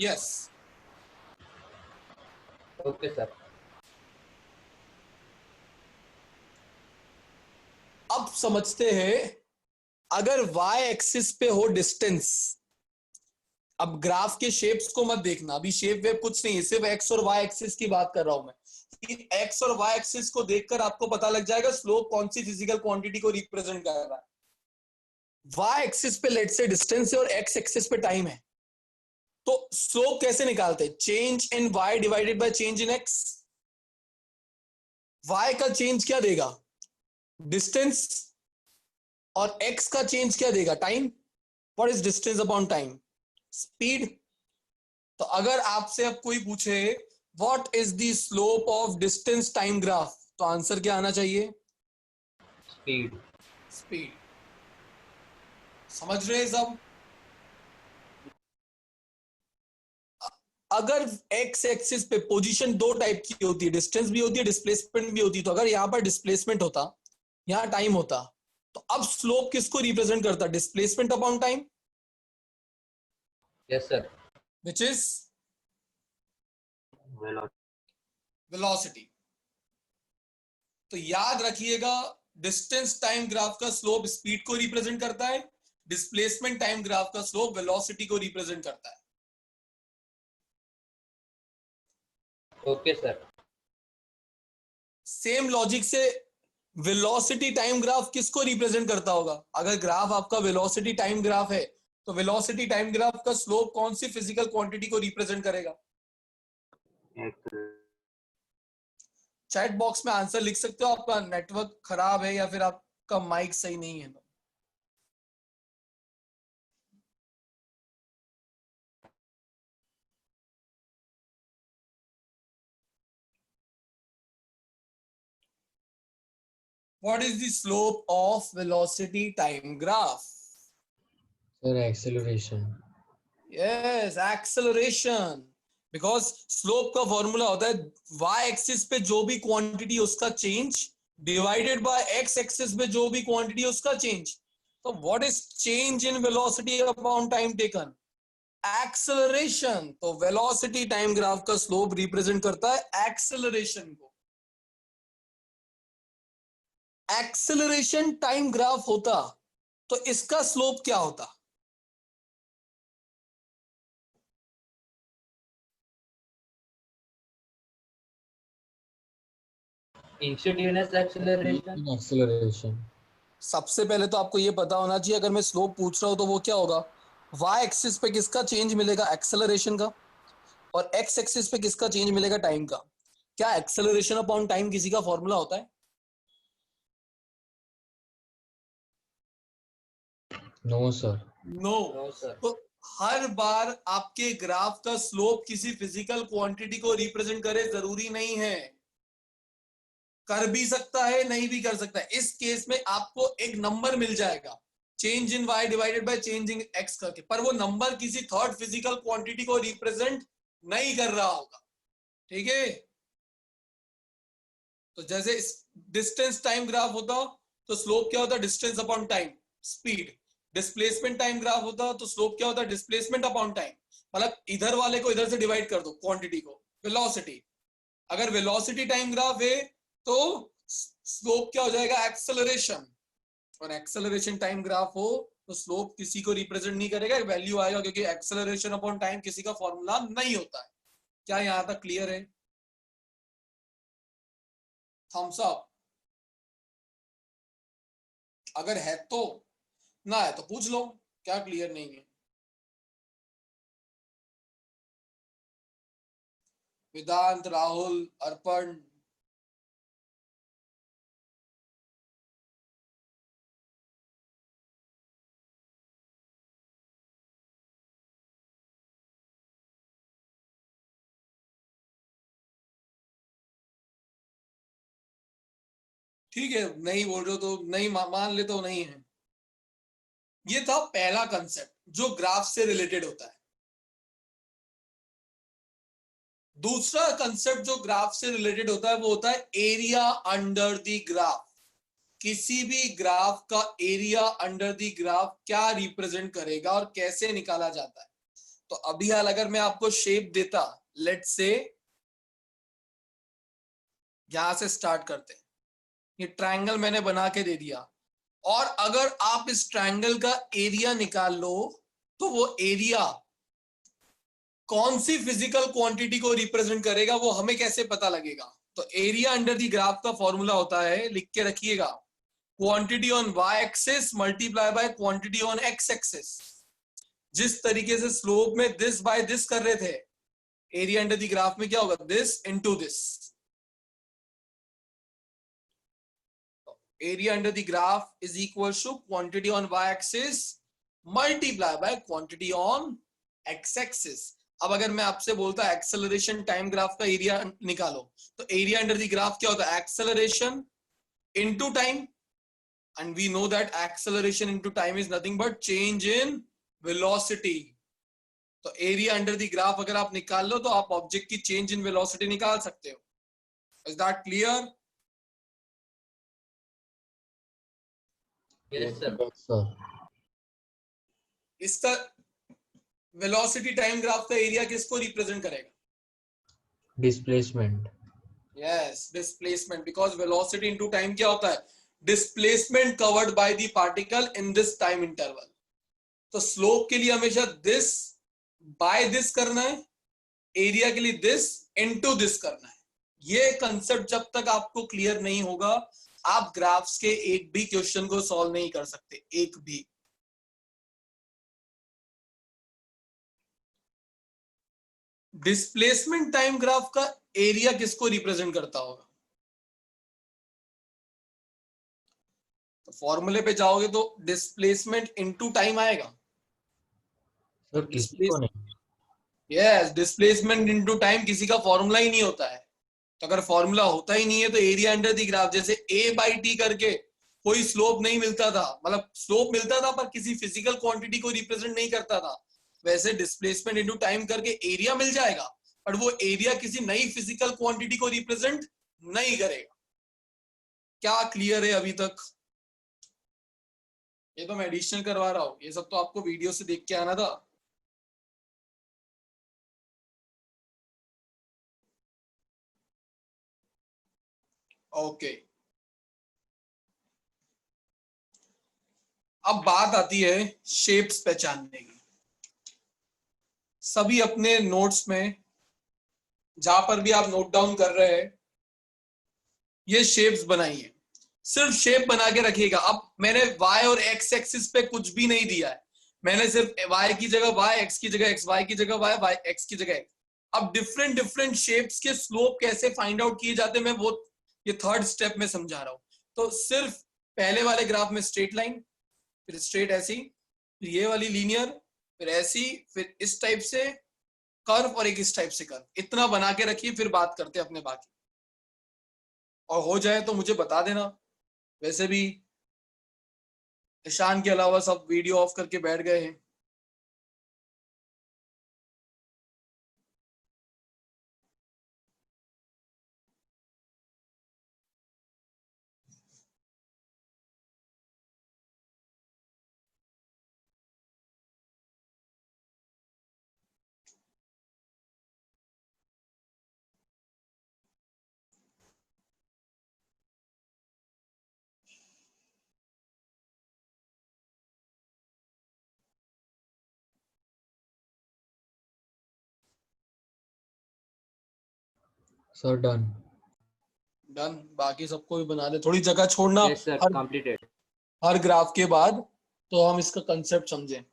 A: यस।
C: Okay sir.
A: अब समझते हैं, अगर y एक्सिस पे हो डिस्टेंस, अब ग्राफ के शेप्स को मत देखना, अभी शेप वेप कुछ नहीं है, सिर्फ x और y एक्सिस की बात कर रहा हूं मैं। x और y एक्सिस को देखकर आपको पता लग जाएगा स्लोप कौन सी फिजिकल क्वांटिटी को रिप्रेजेंट कर रहा है। y एक्सिस पे लेट से डिस्टेंस है और x एक्सिस पे टाइम है, तो स्लोप कैसे निकालते हैं? Change in y divided by change in x। y का चेंज क्या देगा? डिस्टेंस, और x का चेंज क्या देगा? Time. What is distance upon time? Speed. तो अगर आपसे अब कोई पूछे what is the slope of distance time graph, तो आंसर क्या आना चाहिए?
C: स्पीड।
A: स्पीड। समझ रहे हैं सब? अगर x एक्सिस पे पोजीशन दो टाइप की होती है, डिस्टेंस भी होती है, डिस्प्लेसमेंट भी होती है, तो अगर यहां पर डिस्प्लेसमेंट होता, यहां टाइम होता, तो अब स्लोप किसको रिप्रेजेंट करता? Displacement upon time.
C: Yes sir.
A: Which is velocity. तो याद रखिएगा, डिस्टेंस टाइम ग्राफ का स्लोप स्पीड को रिप्रेजेंट करता है, डिस्प्लेसमेंट टाइम ग्राफ का स्लोप वेलोसिटी को रिप्रेजेंट करता है।
C: Okay sir.
A: सेम लॉजिक से वेलोसिटी टाइम ग्राफ किसको रिप्रेजेंट करता होगा? अगर ग्राफ आपका वेलोसिटी टाइम ग्राफ है, तो वेलोसिटी टाइम ग्राफ का स्लोप कौन सी फिजिकल क्वांटिटी को रिप्रेजेंट करेगा? चैट बॉक्स में आंसर लिख सकते हो। आपका नेटवर्क खराब है या फिर आपका माइक सही नहीं है? What is the slope of velocity time graph?
F: Sir, acceleration.
A: Yes, acceleration. Because slope का फॉर्मूला होता है y एक्सिस पे जो भी क्वांटिटी उसका change divided by x axis पे जो भी क्वांटिटी उसका चेंज। तो what is change in velocity upon time taken? Acceleration. तो वेलोसिटी टाइम ग्राफ का स्लोप रिप्रेजेंट करता है एक्सेलरेशन को। एक्सेलरेशन टाइम ग्राफ होता तो इसका स्लोप क्या होता?
C: Instantaneous acceleration.
F: Acceleration.
A: सबसे पहले तो आपको ये पता होना चाहिए, अगर मैं स्लोप पूछ रहा हूं तो वो क्या होगा? y एक्सिस पे किसका चेंज मिलेगा? एक्सेलरेशन का। और x एक्सिस पे किसका चेंज मिलेगा? टाइम का। क्या एक्सेलरेशन अपॉन टाइम किसी का फॉर्मूला होता है?
F: No, sir.
A: No.
C: No sir.
A: तो हर बार आपके ग्राफ का स्लोप किसी फिजिकल क्वांटिटी को रिप्रेजेंट करे जरूरी नहीं है, कर भी सकता है, नहीं भी कर सकता है। इस केस में आपको एक नंबर मिल जाएगा change in y divided by change in x करके, पर वो नंबर किसी थर्ड फिजिकल क्वांटिटी को रिप्रेजेंट नहीं कर रहा होगा। ठीक है? तो जैसे डिस्टेंस टाइम ग्राफ होता तो स्लोप क्या होता? Distance upon time, speed. Displacement time graph होता तो स्लोप क्या होता? Displacement upon time. मतलब इधर वाले को इधर से डिवाइड कर दो, क्वांटिटी को, वेलोसिटी। अगर वेलोसिटी टाइम ग्राफ है तो स्लोप क्या हो जाएगा? एक्सेलरेशन। और एक्सेलरेशन टाइम ग्राफ हो तो स्लोप किसी को रिप्रेजेंट नहीं करेगा, वैल्यू आएगा, क्योंकि एक्सेलरेशन अपॉन टाइम किसी का फॉर्मूला नहीं होता है। क्या यहां तक क्लियर है? थम्स अप अगर है तो, ना है तो पूछ लो क्या क्लियर नहीं है। वेदांत, राहुल, अर्पण, ठीक है, नहीं बोल रहे हो तो नहीं, मान ले तो नहीं है। ये था पहला कंसेप्ट जो ग्राफ से रिलेटेड होता है। दूसरा कंसेप्ट जो ग्राफ से रिलेटेड होता है वो होता है एरिया अंडर द ग्राफ। किसी भी ग्राफ का एरिया अंडर द ग्राफ क्या रिप्रेजेंट करेगा और कैसे निकाला जाता है। तो अभी हाल अगर मैं आपको शेप देता, लेट्स से यहां से स्टार्ट करते हैं, ये ट्रायंगल मैंने बना के दे दिया, और अगर आप इस ट्रायंगल का एरिया निकाल लो तो वो एरिया कौन सी फिजिकल क्वांटिटी को रिप्रेजेंट करेगा वो हमें कैसे पता लगेगा। तो एरिया अंडर द ग्राफ का फॉर्मूला होता है, लिख के रखिएगा, quantity on Y axis multiply by quantity on x axis. जिस तरीके से स्लोप में दिस बाय दिस कर रहे थे, एरिया अंडर द ग्राफ में क्या होगा, this into this. Area under the graph is equal to quantity on Y axis multiply by quantity on x axis. अब अगर मैं आपसे बोलता एक्सेलरेशन टाइम ग्राफ का एरिया निकालो, तो एरिया अंडर द ग्राफ क्या होता है, acceleration into time, and we know that acceleration into time is nothing but change in velocity. तो एरिया अंडर द ग्राफ अगर आप निकाल लो तो आप ऑब्जेक्ट की चेंज इन वेलोसिटी निकाल सकते हो। Is that clear?
C: Yes, sir.
F: Yes, sir.
A: इसका वेलोसिटी टाइम ग्राफ का एरिया किसको रिप्रेजेंट करेगा?
F: Displacement.
A: Yes, displacement, because velocity into time क्या होता है, displacement covered by the particle in this time interval. तो स्लोप के लिए हमेशा दिस बाय दिस करना है, एरिया के लिए दिस इनटू दिस करना है। ये कंसेप्ट जब तक आपको क्लियर नहीं होगा, आप ग्राफ्स के एक भी क्वेश्चन को सॉल्व नहीं कर सकते, एक भी। डिस्प्लेसमेंट टाइम ग्राफ का एरिया किसको रिप्रेजेंट करता होगा? तो फॉर्मूले पे जाओगे तो डिस्प्लेसमेंट इनटू टाइम आएगा।
F: सर किसी को नहीं।
A: यस, डिस्प्लेसमेंट इनटू टाइम किसी का फॉर्मूला ही नहीं होता है। तो अगर फॉर्मूला होता ही नहीं है तो एरिया अंडर द ग्राफ, जैसे a बाई टी करके कोई स्लोप नहीं मिलता था, मतलब स्लोप मिलता था पर किसी फिजिकल क्वांटिटी को रिप्रेजेंट नहीं करता था, वैसे डिस्प्लेसमेंट इनटू टाइम करके एरिया मिल जाएगा, पर वो एरिया किसी नई फिजिकल क्वांटिटी को रिप्रेजेंट नहीं करेगा। क्या क्लियर है अभी तक? ये तो मैं एडिशनल करवा रहा हूं, ये सब तो आपको वीडियो से देख के आना था। ओके, अब बात आती है शेप्स पहचानने की। सभी अपने नोट्स में जहां पर भी आप नोट डाउन कर रहे हैं, ये शेप्स बनाइए, सिर्फ शेप बना के रखिएगा। अब मैंने y और x एक्सिस पे कुछ भी नहीं दिया है, मैंने सिर्फ y की जगह y, x की जगह x, y की जगह y, y x की जगह x। अब डिफरेंट डिफरेंट शेप्स के स्लोप कैसे फाइंड आउट किए जाते हैं, मैं वो ये थर्ड स्टेप में समझा रहा हूं। तो सिर्फ पहले वाले ग्राफ में स्ट्रेट लाइन, फिर स्ट्रेट ऐसी, फिर ये वाली लीनियर, फिर ऐसी, फिर इस टाइप से कर्व और एक इस टाइप से कर्व, इतना बना के रखिए, फिर बात करते हैं अपने बाकी। और हो जाए तो मुझे बता देना। वैसे भी ईशान के अलावा सब वीडियो ऑफ करके बैठ गए हैं।
F: Sir done.
A: डन, बाकी सबको भी बना दे, थोड़ी जगह छोड़ना
C: Yes, sir. Completed.
A: हर ग्राफ के बाद, तो हम इसका कंसेप्ट समझें।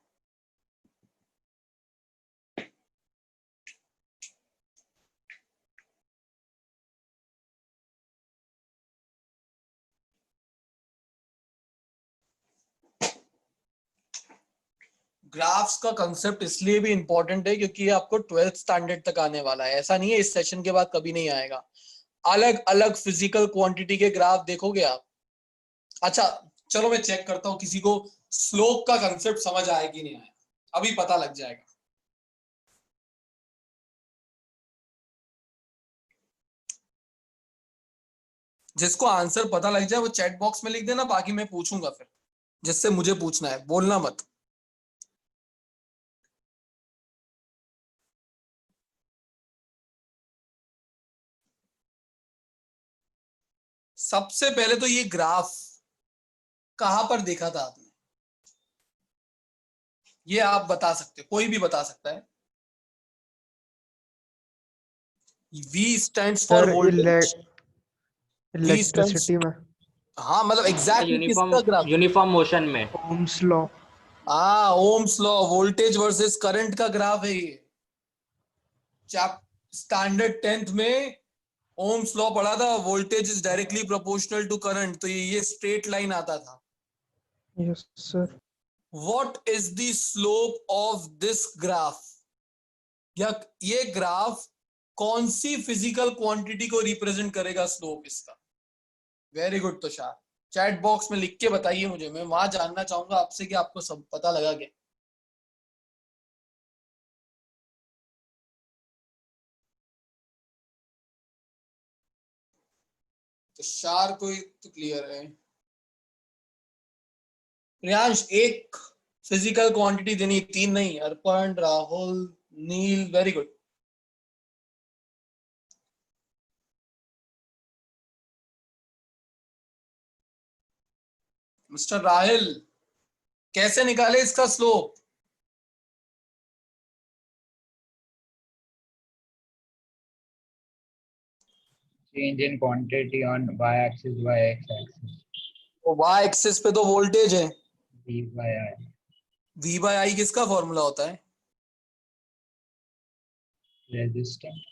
A: ग्राफ्स का कंसेप्ट इसलिए भी इंपॉर्टेंट है क्योंकि ये आपको 12th स्टैंडर्ड तक आने वाला है। ऐसा नहीं है इस सेशन के बाद कभी नहीं आएगा। अलग अलग फिजिकल क्वांटिटी के ग्राफ देखोगे आप। अच्छा चलो मैं चेक करता हूं किसी को स्लोप का कंसेप्ट समझ आया कि नहीं आया, अभी पता लग जाएगा। जिसको आंसर पता लग जाए वो चैट बॉक्स में लिख देना, बाकी मैं पूछूंगा फिर जिससे मुझे पूछना है, बोलना मत। सबसे पहले तो ये ग्राफ कहां पर देखा था आपने, ये आप बता सकते हो, कोई भी बता सकता है। V stands for
D: sir
A: voltage, V stands,
D: electricity में
A: हाँ मतलब एग्जैक्टली किसका ग्राफ,
C: यूनिफॉर्म मोशन में।
D: Ohm's law.
A: हाँ Ohm's law, voltage versus current का ग्राफ है ये। स्टैंडर्ड 10th में ओम्स लॉ पढ़ा था, voltage is directly proportional to current, तो ये स्ट्रेट लाइन आता था।
D: Yes sir.
A: What is the slope of this graph, या ये ग्राफ कौन सी फिजिकल क्वांटिटी को रिप्रेजेंट करेगा स्लोप इसका। Very good Tushar, chat box में लिख के बताइए मुझे, मैं वहां जानना चाहूंगा आपसे कि आपको सब पता लगा क्या। तुषार कोई तो क्लियर है। प्रियांश एक फिजिकल क्वांटिटी देनी, 3 नहीं। अर्पण, राहुल, नील, वेरी गुड। मिस्टर राहिल, कैसे निकाले इसका slope.
H: Change in quantity on y-axis by x-axis.
A: तो y एक्सिस पे तो वोल्टेज है,
H: V by I.
A: V by I किसका फॉर्मूला होता है।
H: Resistance.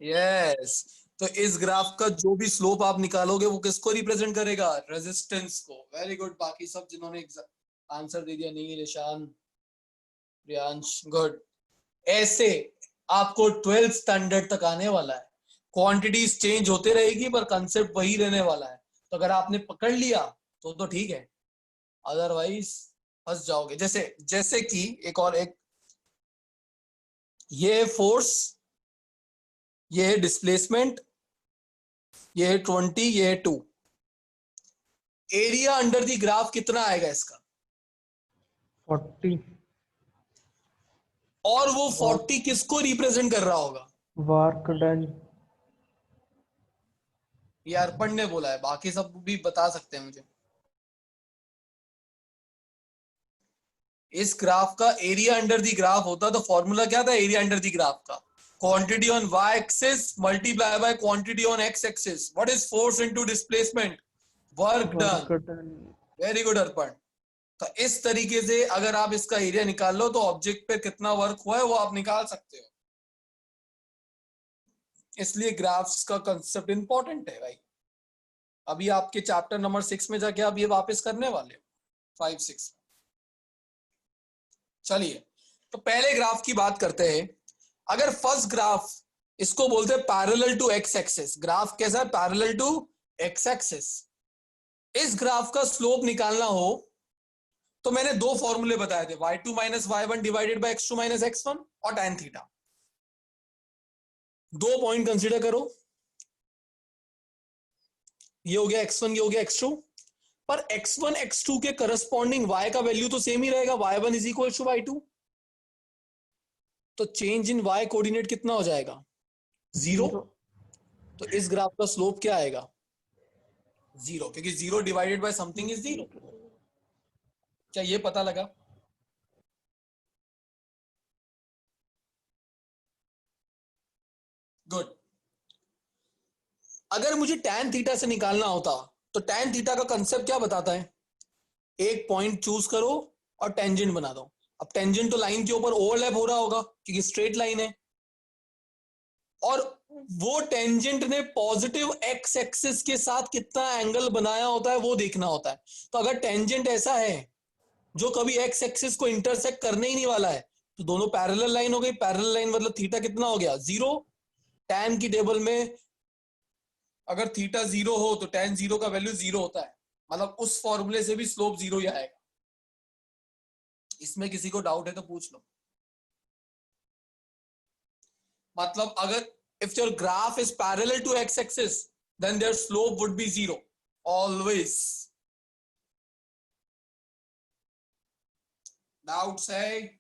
A: यस, तो इस ग्राफ का जो भी स्लोप आप निकालोगे वो किसको रिप्रेजेंट करेगा, रेजिस्टेंस को। वेरी गुड, बाकी सब जिन्होंने आंसर दे दिया, नहीं ईशान, प्रियांश, गुड। ऐसे आपको 12th स्टैंडर्ड तक आने वाला है, क्वांटिटीज चेंज होते रहेगी पर कंसेप्ट वही रहने वाला है। तो अगर आपने पकड़ लिया तो ठीक है, अदरवाइज फंस जाओगे। जैसे कि एक ये फोर्स, ये है डिस्प्लेसमेंट, ये है 20, ये है 2। एरिया अंडर द ग्राफ कितना आएगा इसका,
D: 40।
A: और वो 40 किसको रिप्रेजेंट कर रहा होगा,
D: वर्क डन।
A: ये अर्पण ने बोला है, बाकी सब भी बता सकते हैं मुझे। इस ग्राफ का एरिया अंडर द ग्राफ होता तो फॉर्मूला क्या था एरिया अंडर द ग्राफ का, quantity on y axis multiply by quantity on x axis. What is force into displacement, work done. Very good Arpan. तो इस तरीके से अगर आप इसका एरिया निकाल लो तो ऑब्जेक्ट पे कितना वर्क हुआ है वो आप निकाल सकते हो। इसलिए ग्राफ्स का कंसेप्ट इंपॉर्टेंट है भाई। अभी आपके चैप्टर नंबर 6 में जाके आप ये वापस करने वाले हो, 5, 6। चलिए तो पहले ग्राफ की बात करते हैं। अगर फर्स्ट ग्राफ, इसको बोलते हैं parallel to x axis, graph कैसा है, पैरेलल टू एक्स एक्सिस। इस ग्राफ का स्लोप निकालना हो तो मैंने 2 फॉर्मूले बताए थे, y2 minus y1 divided by x2 minus x1 और tan थीटा। 2 पॉइंट कंसीडर करो, ये हो गया x1, ये हो गया x2, पर x1 x2 के करस्पॉन्डिंग y का वैल्यू तो सेम ही रहेगा, y1 is equal to y2। तो चेंज इन y कोऑर्डिनेट कितना हो जाएगा, 0। तो इस ग्राफ का स्लोप क्या आएगा, 0, क्योंकि 0 डिवाइडेड बाय समथिंग इज 0। क्या ये पता लगा। गुड। अगर मुझे tan थीटा से निकालना होता तो tan थीटा का कंसेप्ट क्या बताता है, एक पॉइंट चूज करो और टेंजेंट बना दो। अब टेंजेंट तो लाइन के ऊपर ओवरलैप हो रहा होगा क्योंकि स्ट्रेट लाइन है, और वो टेंजेंट ने पॉजिटिव एक्स एक्सिस के साथ कितना एंगल बनाया होता है वो देखना होता है। तो अगर टेंजेंट ऐसा है जो कभी एक्स एक्सिस को इंटरसेक्ट करने ही नहीं वाला है तो दोनों पैरेलल लाइन हो गई। पैरेलल लाइन मतलब थीटा कितना हो गया, 0। tan की टेबल में अगर थीटा 0 हो तो tan 0 का वैल्यू 0 होता है, मतलब उस फॉर्मूले से भी स्लोप 0 ही आएगा। इसमें किसी को डाउट है तो पूछ लो। मतलब अगर if your graph is parallel to x axis then their slope would be 0 always. Doubts है?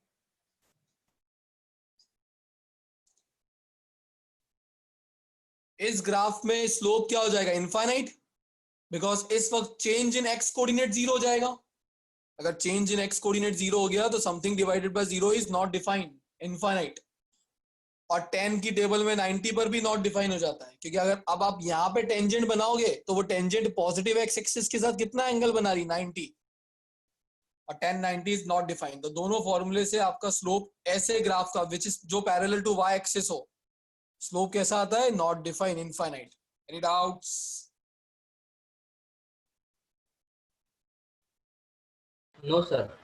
A: इस ग्राफ में स्लोप क्या हो जाएगा? इनफाइनाइट, बिकॉज इस वक्त चेंज इन एक्स कोऑर्डिनेट 0 हो जाएगा. अगर चेंज इन एक्स कोऑर्डिनेट 0 हो गया तो something divided by 0 is not defined, infinite. और 10 की टेबल में 90 पर भी नॉट डिफाइन हो जाता है, क्योंकि अगर अब आप यहाँ पे टेंजेंट बनाओगे तो वो टेंजेंट पॉजिटिव एक्स एक्सिस के साथ कितना एंगल बना रही? 90. और 10 90 इज नॉट डिफाइंड. तो दोनों फॉर्मूले से आपका स्लोप ऐसे ग्राफ का विच इज जो पैरेलल टू वाई एक्सिस हो, स्लोप कैसा आता है? Not define, infinite. Any doubts?
C: No sir.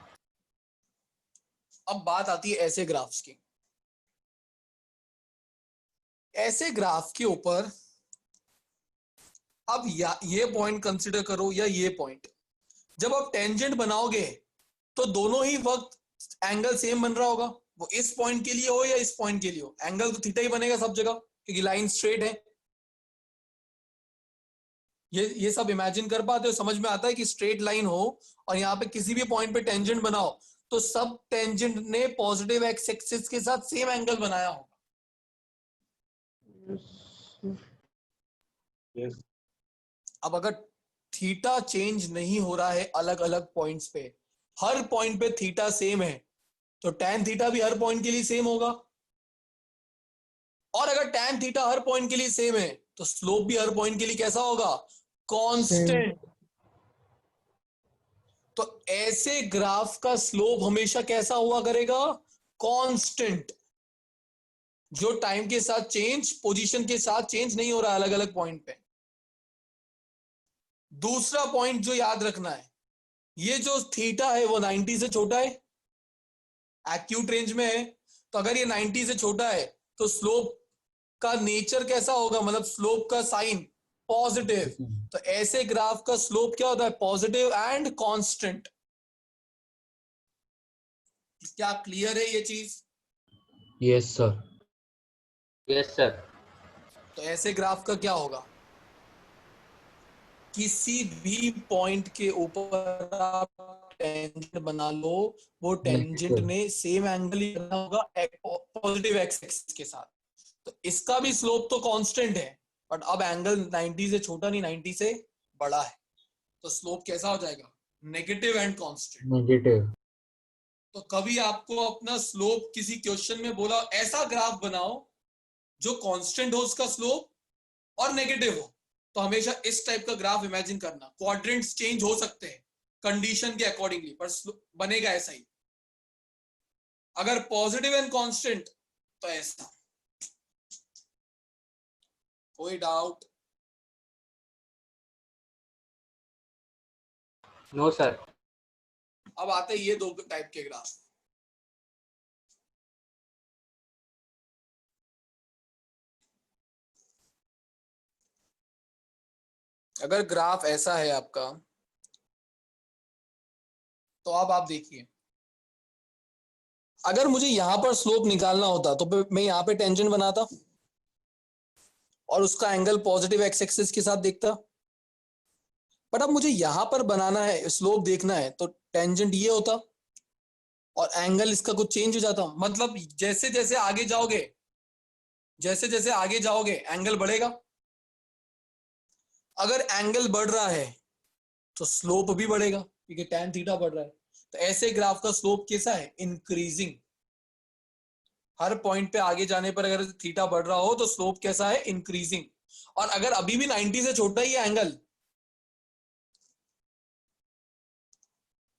A: अब बात आती है ऐसे ग्राफ्स की. ऐसे ग्राफ के ऊपर अब ये पॉइंट कंसिडर करो या ये पॉइंट. जब आप टेंजेंट बनाओगे तो दोनों ही वक्त एंगल सेम बन रहा होगा, वो इस पॉइंट के लिए हो या इस पॉइंट के लिए हो, एंगल तो थीटा ही बनेगा सब जगह, क्योंकि लाइन स्ट्रेट है. ये सब इमेजिन कर पाते हो? समझ में आता है कि स्ट्रेट लाइन हो और यहाँ पे किसी भी पॉइंट पे टेंजेंट बनाओ तो सब टेंजेंट ने पॉजिटिव एक्स एक्सिस के साथ सेम एंगल बनाया होगा.
J: Yes.
A: अब अगर थीटा चेंज नहीं हो रहा है अलग अलग पॉइंट्स पे, हर पॉइंट पे थीटा सेम है, तो tan थीटा भी हर पॉइंट के लिए सेम होगा. और अगर tan थीटा हर पॉइंट के लिए सेम है तो स्लोप भी हर पॉइंट के लिए कैसा होगा? कांस्टेंट. तो ऐसे ग्राफ का स्लोप हमेशा कैसा हुआ करेगा? कांस्टेंट. जो टाइम के साथ चेंज, पोजीशन के साथ चेंज नहीं हो रहा अलग अलग पॉइंट पे. दूसरा पॉइंट जो याद रखना है, ये जो थीटा है वो 90 से छोटा है, एक्यूट रेंज में है. तो अगर ये 90 से छोटा है तो स्लोप का नेचर कैसा होगा? मतलब स्लोप का साइन पॉजिटिव. तो ऐसे ग्राफ का स्लोप क्या होता है? Positive and constant. क्या क्लियर है ये चीज?
F: Yes sir.
C: Yes sir.
A: तो ऐसे ग्राफ का क्या होगा? किसी भी पॉइंट के ऊपर आप टेंजेंट बना लो, वो टेंजेंट
F: Negative.
A: ने सेम एंगल ही करना होगा पॉजिटिव एक्स एक्सिस के साथ. तो इसका भी स्लोप तो कांस्टेंट है, बट अब एंगल 90 से छोटा नहीं, 90 से बड़ा है. तो स्लोप कैसा हो जाएगा? Negative and constant.
F: नेगेटिव.
A: तो कभी आपको अपना स्लोप किसी क्वेश्चन में बोला ऐसा ग्राफ बनाओ जो कांस्टेंट हो उसका स्लोप और नेगेटिव हो, तो हमेशा इस टाइप का ग्राफ इमेजिन करना. क्वाड्रेंट्स चेंज हो सकते हैं कंडीशन के अकॉर्डिंगली, पर बनेगा ऐसा ही. अगर पॉजिटिव एंड कांस्टेंट तो ऐसा. कोई डाउट?
C: No sir.
A: अब आते हैं ये दो टाइप के ग्राफ. अगर ग्राफ ऐसा है आपका, तो अब आप देखिए, अगर मुझे यहां पर स्लोप निकालना होता तो मैं यहां पे टेंजेंट बनाता और उसका एंगल पॉजिटिव एक्स एक्सिस के साथ देखता. बट अब मुझे यहां पर बनाना है, स्लोप देखना है, तो टेंजेंट ये होता और एंगल इसका कुछ चेंज हो जाता. मतलब जैसे जैसे आगे जाओगे, जैसे जैसे आगे जाओगे एंगल बढ़ेगा. अगर एंगल बढ़ रहा है तो स्लोप भी बढ़ेगा, क्योंकि tan थीटा बढ़ रहा है. तो ऐसे ग्राफ का स्लोप कैसा है? इंक्रीजिंग. हर पॉइंट पे आगे जाने पर अगर थीटा बढ़ रहा हो तो स्लोप कैसा है? इंक्रीजिंग. और अगर अभी भी 90 से छोटा ही है एंगल,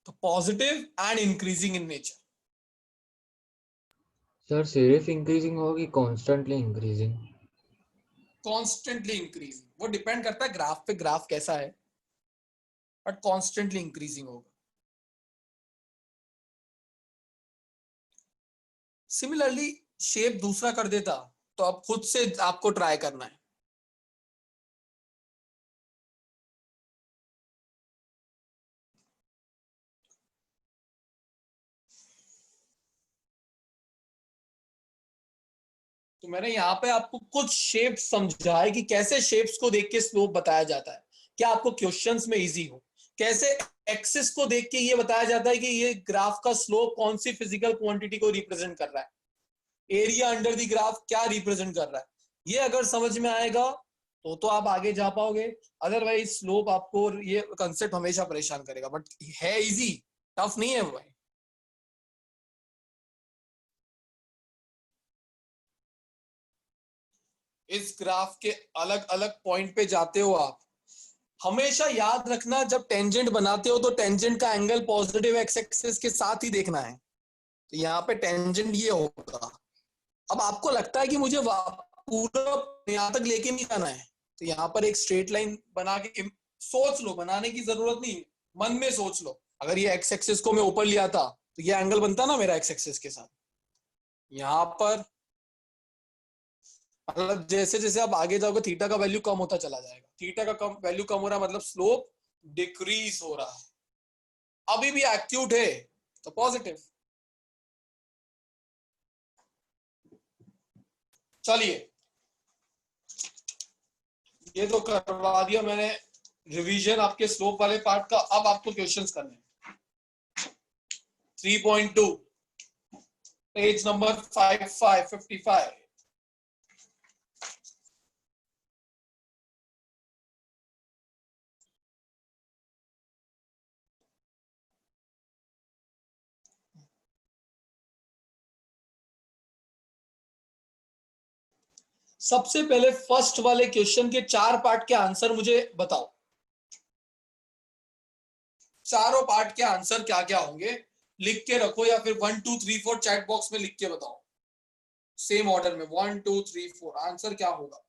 A: तो positive and increasing in nature.
F: Sir सिर्फ इंक्रीजिंग होगी, कॉन्स्टेंटली इंक्रीजिंग?
A: Constantly increasing. वो डिपेंड करता है ग्राफ पे, ग्राफ कैसा है, बट कॉन्स्टेंटली इंक्रीजिंग होगा. सिमिलरली शेप दूसरा कर देता, तो अब खुद से आपको ट्राई करना है. तो मैंने यहाँ पे आपको कुछ शेप्स समझा है कि कैसे शेप्स को देख के स्लोप बताया जाता है, क्या आपको क्वेश्चंस में इजी हो। कैसे एक्सिस को देख के ये बताया जाता है कि ये ग्राफ का स्लोप कौन सी फिजिकल क्वांटिटी को रिप्रेजेंट कर रहा है, एरिया अंडर द ग्राफ क्या रिप्रेजेंट कर रहा है। ये अगर समझ में आएगा तो आप आगे जा पाओगे, अदरवाइज स्लोप आपको ये कंसेप्ट हमेशा परेशान करेगा। बट है इजी, टफ नहीं है वो। इस ग्राफ के अलग अलग पॉइंट पे जाते हो आप, हमेशा याद रखना जब टेंजेंट बनाते हो तो टेंजेंट का एंगल पॉजिटिव एक्स एक्सिस के साथ ही देखना है। तो यहाँ पे टेंजेंट ये होगा। अब आपको लगता है कि मुझे पूरा यहाँ तक लेके नहीं जाना है, तो यहाँ पर एक स्ट्रेट लाइन बना के सोच लो, बनाने की जरूरत नहीं, मन में सोच लो। अगर ये एक्स एक्सिस को मैं ऊपर लिया था तो ये एंगल बनता ना मेरा एक्स एक्सिस के साथ। यहाँ पर मतलब जैसे जैसे आप आगे जाओगे थीटा का वैल्यू कम होता चला जाएगा, थीटा का वैल्यू कम हो रहा है मतलब स्लोप डिक्रीज हो रहा है। अभी भी एक्यूट है तो पॉजिटिव। चलिए ये तो करवा दिया मैंने रिवीजन आपके स्लोप वाले पार्ट का। अब आपको क्वेश्चंस करने 3.2 पेज नंबर 55। सबसे पहले फर्स्ट वाले क्वेश्चन के 4 पार्ट के आंसर मुझे बताओ। चारों पार्ट के आंसर क्या क्या होंगे लिख के रखो, या फिर 1 2 3 4 चैट बॉक्स में लिख के बताओ सेम ऑर्डर में। 1 2 3 4 आंसर क्या होगा।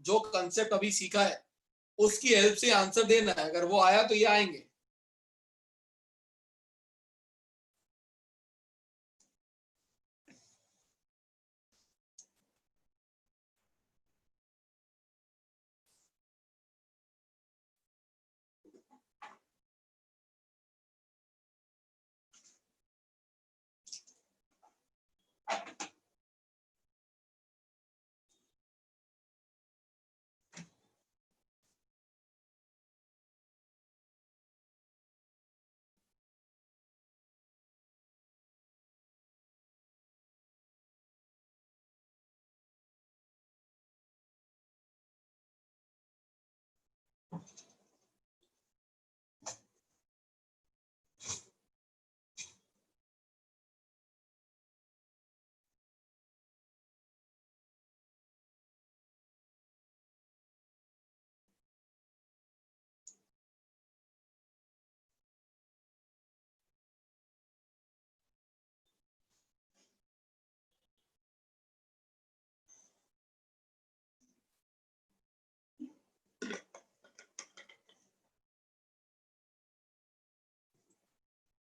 A: जो कंसेप्ट अभी सीखा है उसकी हेल्प से आंसर देना है, अगर वो आया तो ये आएंगे।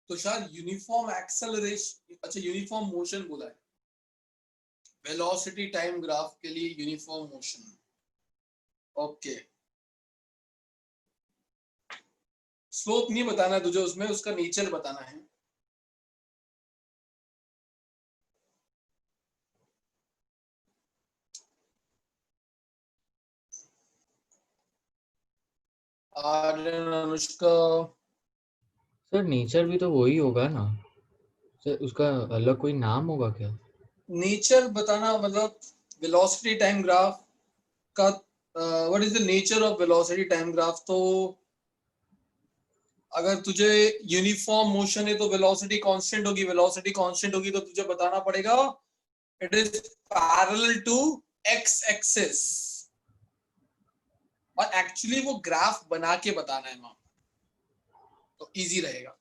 A: तो शायद यूनिफॉर्म एक्सेलरेशन, अच्छा यूनिफॉर्म मोशन बोला है, वेलोसिटी टाइम ग्राफ के लिए यूनिफॉर्म मोशन। ओके, स्लोप नहीं बताना तुझे उसमें, उसका नेचर बताना है। आर्यन, अनुष्का।
F: सर नेचर भी तो वही होगा ना सर, उसका अलग कोई नाम होगा क्या?
A: नेचर बताना मतलब वेलोसिटी टाइम ग्राफ का what is the nature of velocity time graph. तो अगर तुझे यूनिफॉर्म मोशन है तो वेलोसिटी कांस्टेंट होगी, वेलोसिटी कांस्टेंट होगी तो तुझे बताना पड़ेगा it is parallel to x axis, और एक्चुअली वो ग्राफ बना के बताना है वहां, तो इजी रहेगा।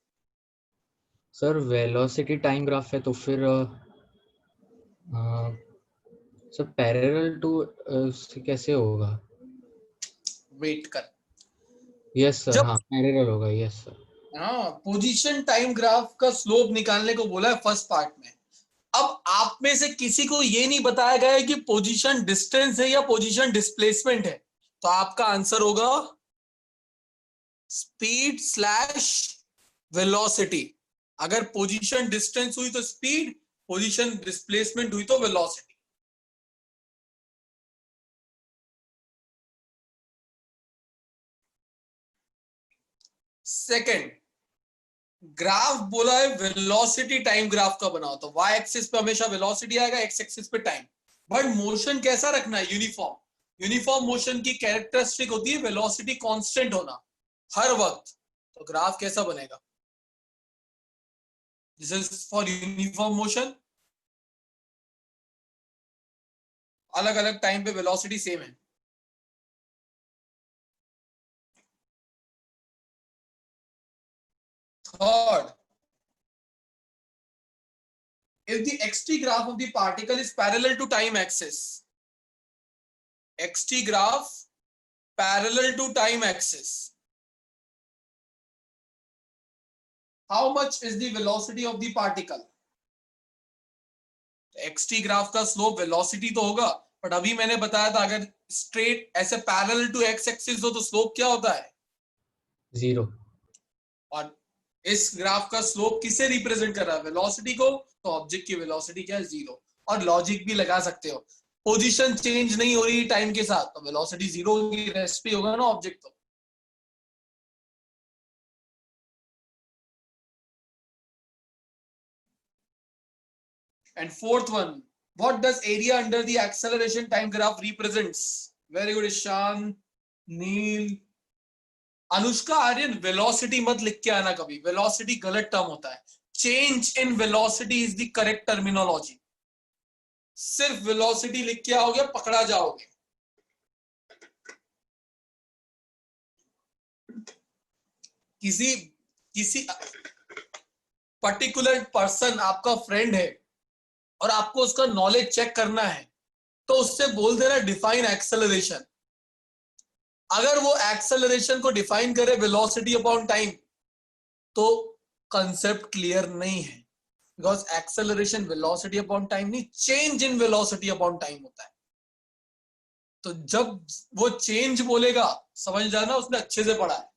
F: सर वेलोसिटी टाइम ग्राफ है तो फिर सर पैरेलल टू कैसे होगा?
A: वेट कर,
F: यस सर,
A: जब
F: हाँ पैरेलल होगा, यस सर।
A: हाँ पोजीशन टाइम ग्राफ का स्लोप निकालने को बोला है फर्स्ट पार्ट में। अब आप में से किसी को ये नहीं बताया गया है कि पोजीशन डिस्टेंस है या पोजीशन डिस्प्लेसमेंट है, तो आपका आंसर होगा स्पीड स्लैश वेलोसिटी। अगर पोजीशन डिस्टेंस हुई तो स्पीड, पोजीशन डिस्प्लेसमेंट हुई तो वेलोसिटी। सेकंड, ग्राफ बोला है वेलोसिटी टाइम ग्राफ का बनाओ, तो y एक्सिस पे हमेशा वेलोसिटी आएगा, x एक्सिस पे टाइम। बट मोशन कैसा रखना है? यूनिफॉर्म। यूनिफॉर्म मोशन की कैरेक्टरिस्टिक होती है वेलोसिटी कांस्टेंट होना हर वक्त। तो ग्राफ कैसा बनेगा? This is for uniform motion, अलग अलग टाइम पे वेलोसिटी सेम है। Third, if the xt graph of the particle is parallel to time axis, xt graph parallel to time axis, how much is the velocity of the particle? xt graph का slope velocity तो होगा, but अभी मैंने बताया था अगर straight ऐसे parallel to x axis हो तो स्लोप क्या होता है?
F: 0।
A: और इस ग्राफ का स्लोप किसे रिप्रेजेंट कर रहा है? वेलोसिटी को। तो ऑब्जेक्ट की वेलोसिटी क्या है? 0। और लॉजिक भी लगा सकते हो, पोजीशन चेंज नहीं हो रही टाइम के साथ तो वेलोसिटी 0 होगी, रेस्ट पे होगा ना ऑब्जेक्ट। तो and fourth one, what does area under the acceleration time graph represents? Very good Ishaan, Neel, Anushka, Aryan. Velocity मत लिख के आना कभी, वेलोसिटी गलत टर्म होता है। Change in velocity is the correct terminology. सिर्फ वेलोसिटी लिख के आओगे पकड़ा जाओगे। किसी पर्टिकुलर पर्सन आपका फ्रेंड है और आपको उसका नॉलेज चेक करना है तो उससे बोल देना डिफाइन एक्सेलरेशन। अगर वो एक्सेलरेशन को डिफाइन करे वेलोसिटी अपॉन टाइम तो कंसेप्ट क्लियर नहीं है, because acceleration velocity upon time नहीं, change in velocity upon time होता है। तो जब वो चेंज बोलेगा समझ जाना उसने अच्छे से पढ़ा है,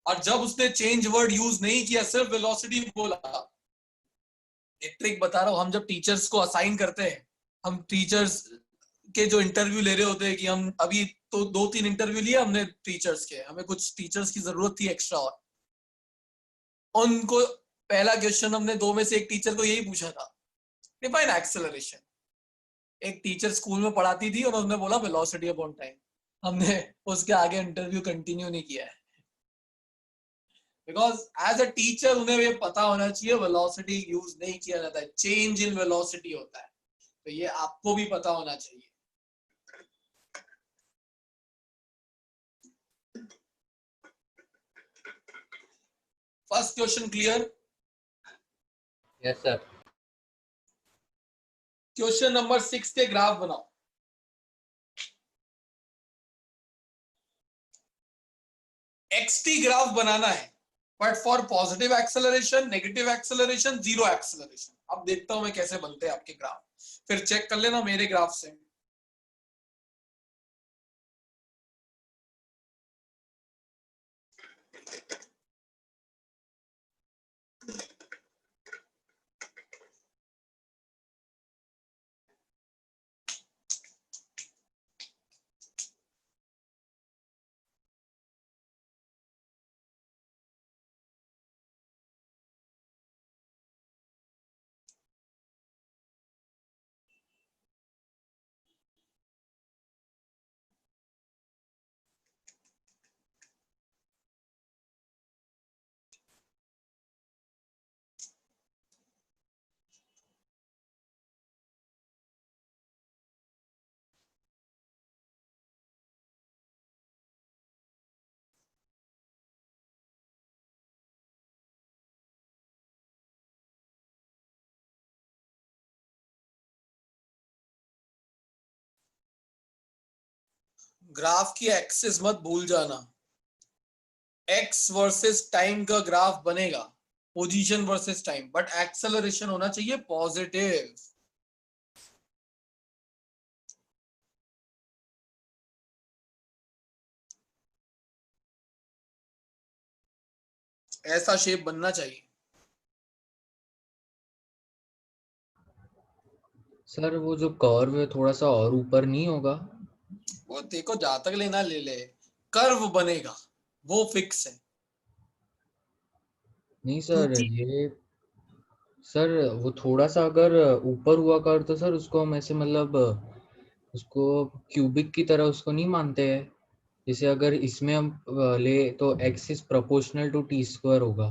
A: और जब उसने चेंज वर्ड यूज नहीं किया सिर्फ वेलोसिटी बोला। एक ट्रिक बता रहा हूं, हम जब टीचर्स को असाइन करते हैं, हम टीचर्स के जो इंटरव्यू ले रहे होते हैं कि हम अभी तो 2-3 इंटरव्यू लिए हमने टीचर्स के, हमें कुछ टीचर्स की जरूरत थी एक्स्ट्रा, और उनको पहला क्वेश्चन हमने 2 में से एक टीचर को यही पूछा था, डिफाइन एक्सेलरेशन। एक टीचर स्कूल में पढ़ाती थी और उन्होंने बोला वेलोसिटी अपॉन टाइम। हमने उसके आगे इंटरव्यू कंटिन्यू नहीं किया है, बिकॉज एज अ टीचर उन्हें ये पता होना चाहिए वेलोसिटी यूज नहीं किया जाता है, चेंज इन वेलोसिटी होता है। तो ये आपको भी पता होना चाहिए। First question clear?
C: Yes sir.
A: Question number 6 के ग्राफ बनाओ। एक्सटी ग्राफ बनाना है, but for positive acceleration, negative acceleration, zero acceleration. अब देखता हूं मैं कैसे बनते हैं आपके ग्राफ, फिर चेक कर लेना मेरे ग्राफ से। ग्राफ की एक्सिस मत भूल जाना, एक्स वर्सेस टाइम का ग्राफ बनेगा, position versus time, but acceleration होना चाहिए पॉजिटिव। ऐसा शेप बनना चाहिए।
F: सर वो जो कर्व है थोड़ा सा और ऊपर नहीं होगा?
A: वो देखो जहां तक लेना ले ले, कर्व बनेगा वो फिक्स है।
F: नहीं सर,
A: QT
F: ये सर वो थोड़ा सा अगर ऊपर हुआ कर तो सर उसको हम ऐसे मतलब उसको क्यूबिक की तरह उसको नहीं मानते हैं। जैसे अगर इसमें हम ले तो x is proportional to T square होगा,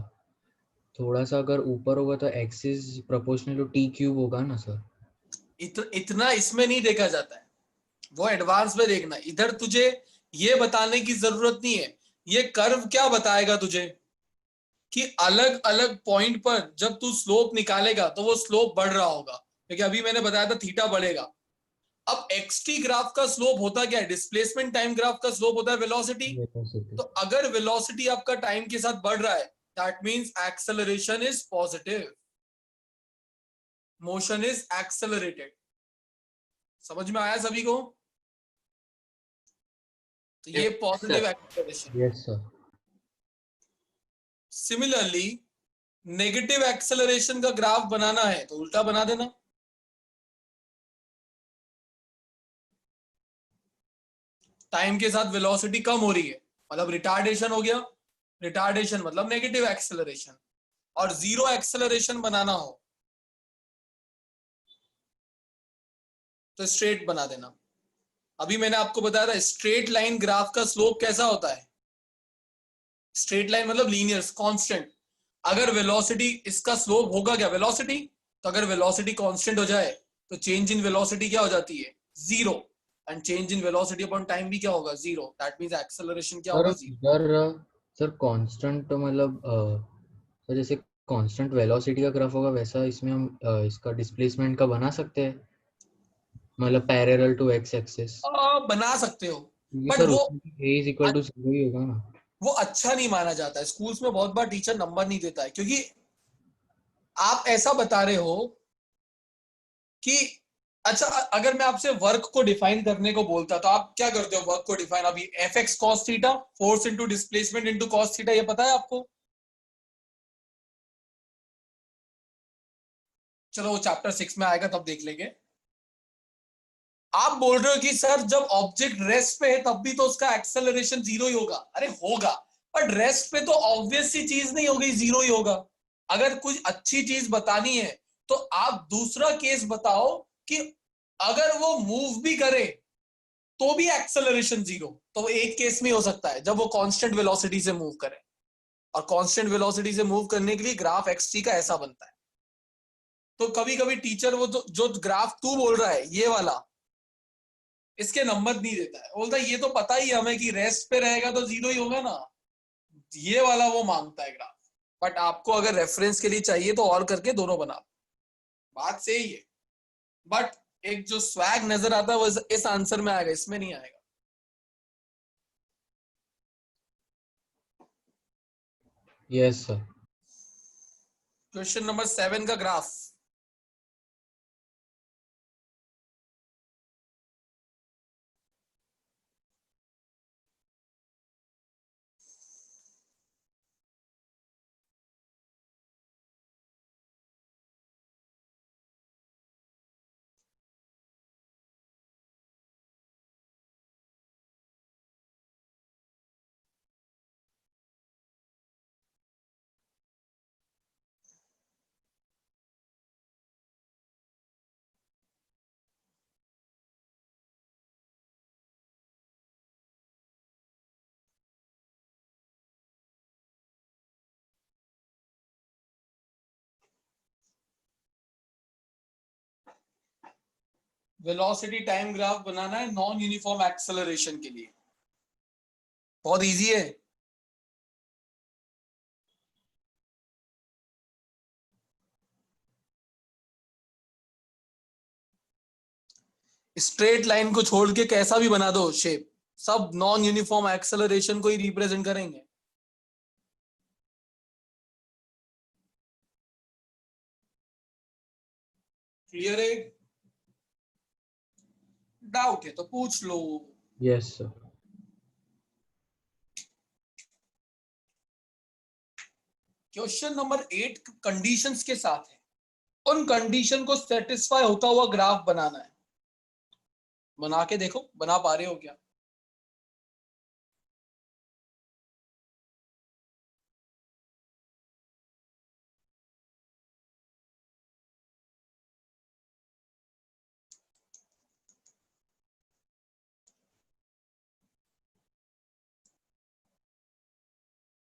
F: थोड़ा सा अगर ऊपर होगा तो x is proportional to T cube होगा ना सर।
A: इतना इसमें नहीं देखा जाता है, वो एडवांस में देखना। इधर तुझे ये बताने की जरूरत नहीं है। ये कर्व क्या बताएगा तुझे कि अलग अलग पॉइंट पर जब तू स्लोप निकालेगा तो वो स्लोप बढ़ रहा होगा, क्योंकि अभी मैंने बताया था थीटा बढ़ेगा। अब एक्सटी ग्राफ का स्लोप होता क्या है? डिस्प्लेसमेंट टाइम ग्राफ का स्लोप होता है वेलोसिटी। तो अगर वेलोसिटी आपका टाइम के साथ बढ़ रहा है, that means acceleration is positive, motion is accelerated. समझ में आया सभी को? तो ये positive acceleration.
F: Yes sir.
A: Similarly negative acceleration का ग्राफ बनाना है तो उल्टा बना देना। टाइम के साथ वेलोसिटी कम हो रही है मतलब रिटार्डेशन हो गया, रिटार्डेशन मतलब नेगेटिव एक्सेलरेशन। और जीरो एक्सेलरेशन बनाना हो तो स्ट्रेट बना देना। अभी मैंने आपको बताया था स्ट्रेट लाइन ग्राफ का स्लोप कैसा होता है। स्ट्रेट लाइन मतलब लीनियर कांस्टेंट। अगर वेलोसिटी, इसका स्लोप होगा क्या? वेलोसिटी। तो अगर वेलोसिटी कांस्टेंट हो जाए तो चेंज इन वेलोसिटी क्या हो जाती है? Zero. And change in velocity upon time भी क्या होगा? जीरो। दैट मींस एक्सेलरेशन क्या
F: सर
A: होगा? जीरो।
F: सर कांस्टेंट मतलब सर जैसे कांस्टेंट वेलोसिटी का ग्राफ होगा वैसा इसमें हम इसका डिस्प्लेसमेंट का बना सकते हैं, मतलब पैरेलल टू एक्स एक्सिस।
A: बना सकते हो,
F: क्योंकि
A: बट
F: सर उसमें a इज इक्वल टू 0 ही होगा ना।
A: वो अच्छा नहीं माना जाता है। स्कूल्स में बहुत बार टीचर नंबर नहीं देता है, क्योंकि आप ऐसा बता रहे हो कि अच्छा, अगर मैं आपसे वर्क को डिफाइन करने को बोलता तो आप क्या करते हो वर्क को डिफाइन? अभी F x cos theta, force into displacement into cos theta, ये पता है आपको? चलो वो चैप्टर 6 में आएगा तब देख लेंगे। आप बोल रहे हो कि सर जब ऑब्जेक्ट रेस्ट पे है तब भी तो उसका एक्सेलरेशन जीरो ही होगा। अरे होगा, बट रेस्ट पे तो ऑब्वियस सी चीज नहीं होगी, जीरो ही होगा। अगर कुछ अच्छी चीज बतानी है तो आप दूसरा केस बताओ कि अगर वो मूव भी करे तो भी एक्सेलरेशन जीरो। तो वो एक केस में हो सकता है जब वो कांस्टेंट वेलोसिटी से मूव करे, और कांस्टेंट वेलोसिटी से मूव करने के लिए ग्राफ एक्सटी का ऐसा बनता है। तो कभी कभी टीचर वो जो ग्राफ तू बोल रहा है ये वाला, इसके नंबर नहीं देता है, बोलता है ये तो पता ही हमें कि रेस्ट पे रहेगा तो जीरो ही होगा ना, ये वाला वो मांगता है ग्राफ। बट आपको अगर रेफरेंस के लिए चाहिए तो और करके दोनों बना, बात सही है। बट एक जो स्वैग नजर आता है वो इस आंसर में आएगा, इसमें नहीं आएगा।
F: Yes sir.
A: क्वेश्चन नंबर 7 का ग्राफ। वेलोसिटी टाइम ग्राफ बनाना है नॉन यूनिफॉर्म एक्सेलरेशन के लिए। बहुत इजी है। स्ट्रेट लाइन को छोड़ के कैसा भी बना दो शेप, सब नॉन यूनिफॉर्म एक्सेलरेशन को ही रिप्रेजेंट करेंगे। क्लियर है? डाउट है तो पूछ लो।
F: Yes sir.
A: Question number 8 conditions के साथ है, उन कंडीशन को सेटिस्फाई होता हुआ ग्राफ बनाना है। बना के देखो, बना पा रहे हो क्या?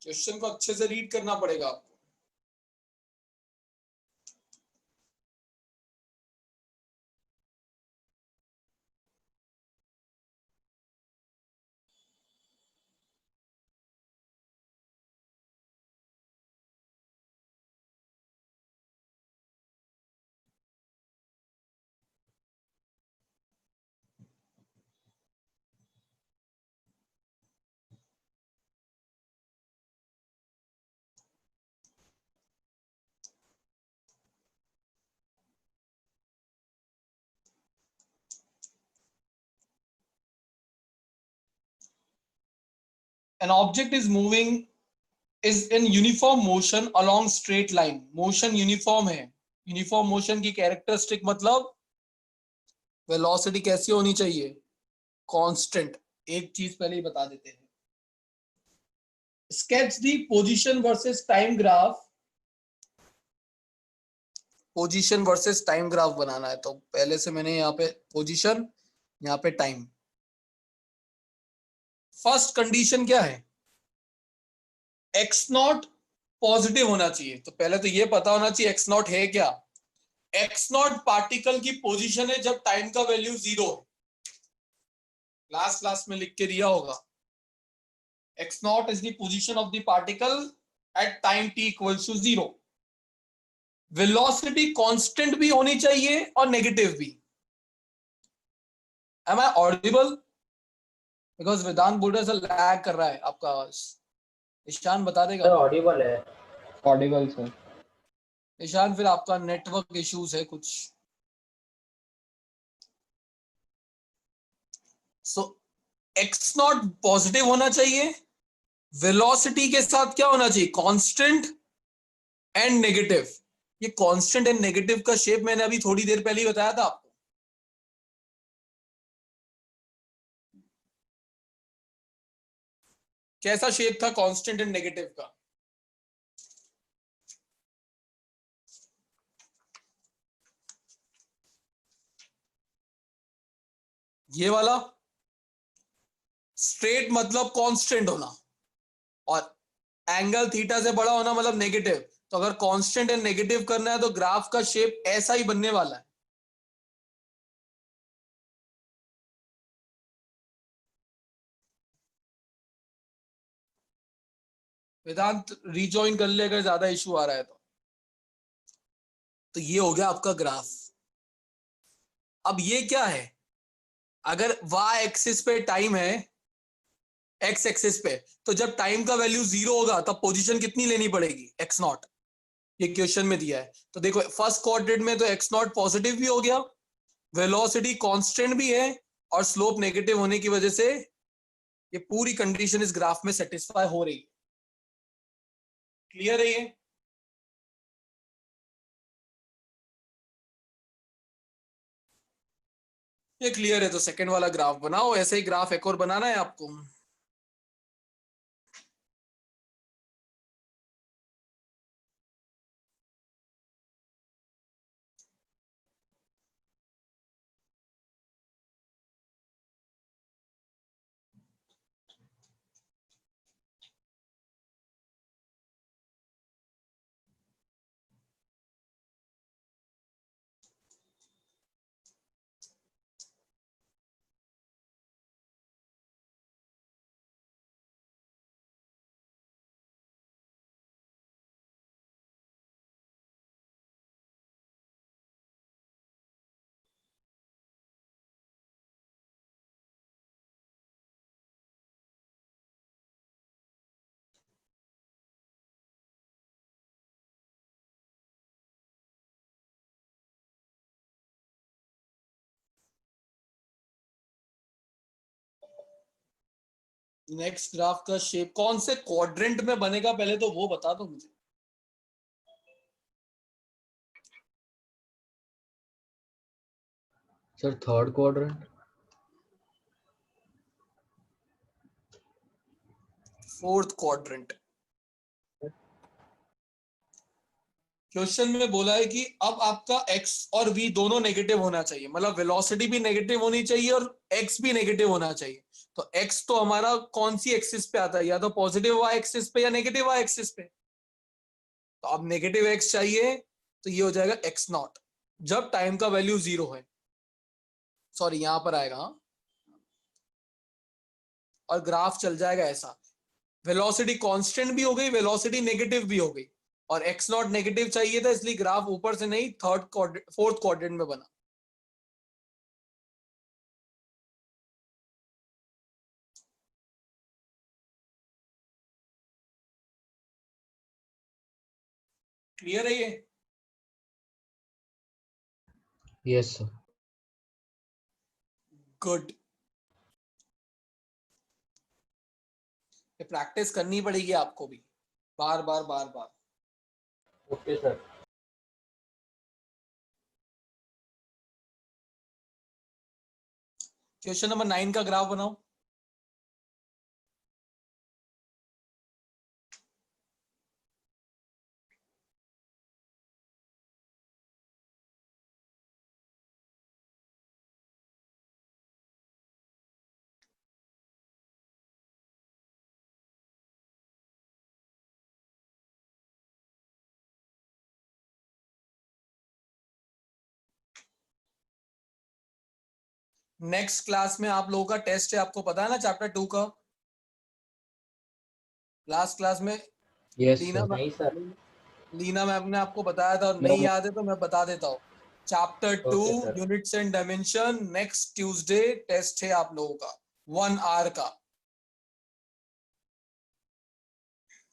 A: क्वेश्चन को अच्छे से रीड करना पड़ेगा आपको। An object is moving is in uniform motion along straight line. Motion uniform है। यूनिफॉर्म मोशन की कैरेक्टरिस्टिक मतलब वेलोसिटी कैसी होनी चाहिए, कांस्टेंट। एक चीज पहले ही बता देते हैं। Sketch the position versus time graph. Position versus time graph बनाना है, तो पहले से मैंने यहाँ पे पोजीशन, यहाँ पे टाइम। फर्स्ट कंडीशन क्या है, एक्स नॉट पॉजिटिव होना चाहिए। तो पहले तो ये पता होना चाहिए एक्स नॉट है क्या। एक्स नॉट पार्टिकल की पोजीशन है जब टाइम का वैल्यू 0 है। लास्ट क्लास में लिख के दिया होगा, x not is the position of the particle at time t equals to 0। Velocity constant भी होनी चाहिए और नेगेटिव भी। M I audible? Because Vedanta boulder से लैग कर रहा है आपका आवाज। ईशान बता देगा।
I: ऑडिबल है।
G: Audible sir.
A: ईशान फिर आपका नेटवर्क इश्यूज है कुछ। सो एक्स नॉट पॉजिटिव होना चाहिए, वेलोसिटी के साथ क्या होना चाहिए, कांस्टेंट एंड नेगेटिव। ये कांस्टेंट एंड नेगेटिव का शेप मैंने अभी थोड़ी देर पहले ही बताया था आपको। कैसा शेप था कांस्टेंट एंड नेगेटिव का? ये वाला स्ट्रेट मतलब कांस्टेंट होना, और एंगल थीटा से बड़ा होना मतलब नेगेटिव। तो अगर कांस्टेंट एंड नेगेटिव करना है तो ग्राफ का शेप ऐसा ही बनने वाला है। वेदांत रीजॉइन कर ले अगर ज्यादा इशू आ रहा है तो ये हो गया आपका ग्राफ। अब ये क्या है, अगर y एक्सिस पे टाइम है, x एक्सिस पे, तो जब टाइम का वैल्यू 0 होगा तब पोजीशन कितनी लेनी पड़ेगी, x नॉट। ये क्वेश्चन में दिया है। तो देखो फर्स्ट क्वाड्रेंट में तो x नॉट पॉजिटिव भी हो गया, वेलोसिटी कांस्टेंट भी है, और स्लोप नेगेटिव होने की वजह से ये पूरी कंडीशन इस ग्राफ में सेटिस्फाई हो रही है। क्लियर है ये क्लियर है। तो सेकंड वाला ग्राफ बनाओ। ऐसे ही ग्राफ एक और बनाना है आपको। नेक्स्ट ग्राफ का शेप कौन से क्वाड्रेंट में बनेगा पहले तो वो बता दो मुझे।
F: Sir third quadrant.
A: Fourth quadrant. Question में बोला है कि अब आपका x और v दोनों नेगेटिव होना चाहिए, मतलब वेलोसिटी भी नेगेटिव होनी चाहिए और x भी नेगेटिव होना चाहिए। तो x तो हमारा कौन सी एक्सिस पे आता है, या तो पॉजिटिव y एक्सिस पे या नेगेटिव y एक्सिस पे। तो अब नेगेटिव x चाहिए तो ये हो जाएगा x नॉट जब टाइम का वैल्यू 0 है, सॉरी यहां पर आएगा, और ग्राफ चल जाएगा ऐसा, वेलोसिटी कांस्टेंट भी हो गई, वेलोसिटी नेगेटिव भी हो गई, और x नॉट नेगेटिव चाहिए था इसलिए ग्राफ ऊपर से नहीं फोर्थ क्वाड्रेंट में बना। क्लियर है ये?
F: Yes sir.
A: गुड। ये प्रैक्टिस करनी पड़ेगी आपको भी बार बार बार बार।
C: Okay sir.
A: क्वेश्चन नंबर 9 का ग्राफ बनाओ। नेक्स्ट क्लास में आप लोगों का टेस्ट है, आपको पता है ना, चैप्टर 2 का। लास्ट क्लास में
F: यस
A: लीना
F: सर।
C: नहीं सर।
A: लीना मैम ने आपको बताया था, और
C: No,
A: नहीं
C: no.
A: याद है तो मैं बता देता हूँ। Chapter 2
C: Okay, sir.
A: Units and dimension, next Tuesday test है आप लोगों का 1 आवर का।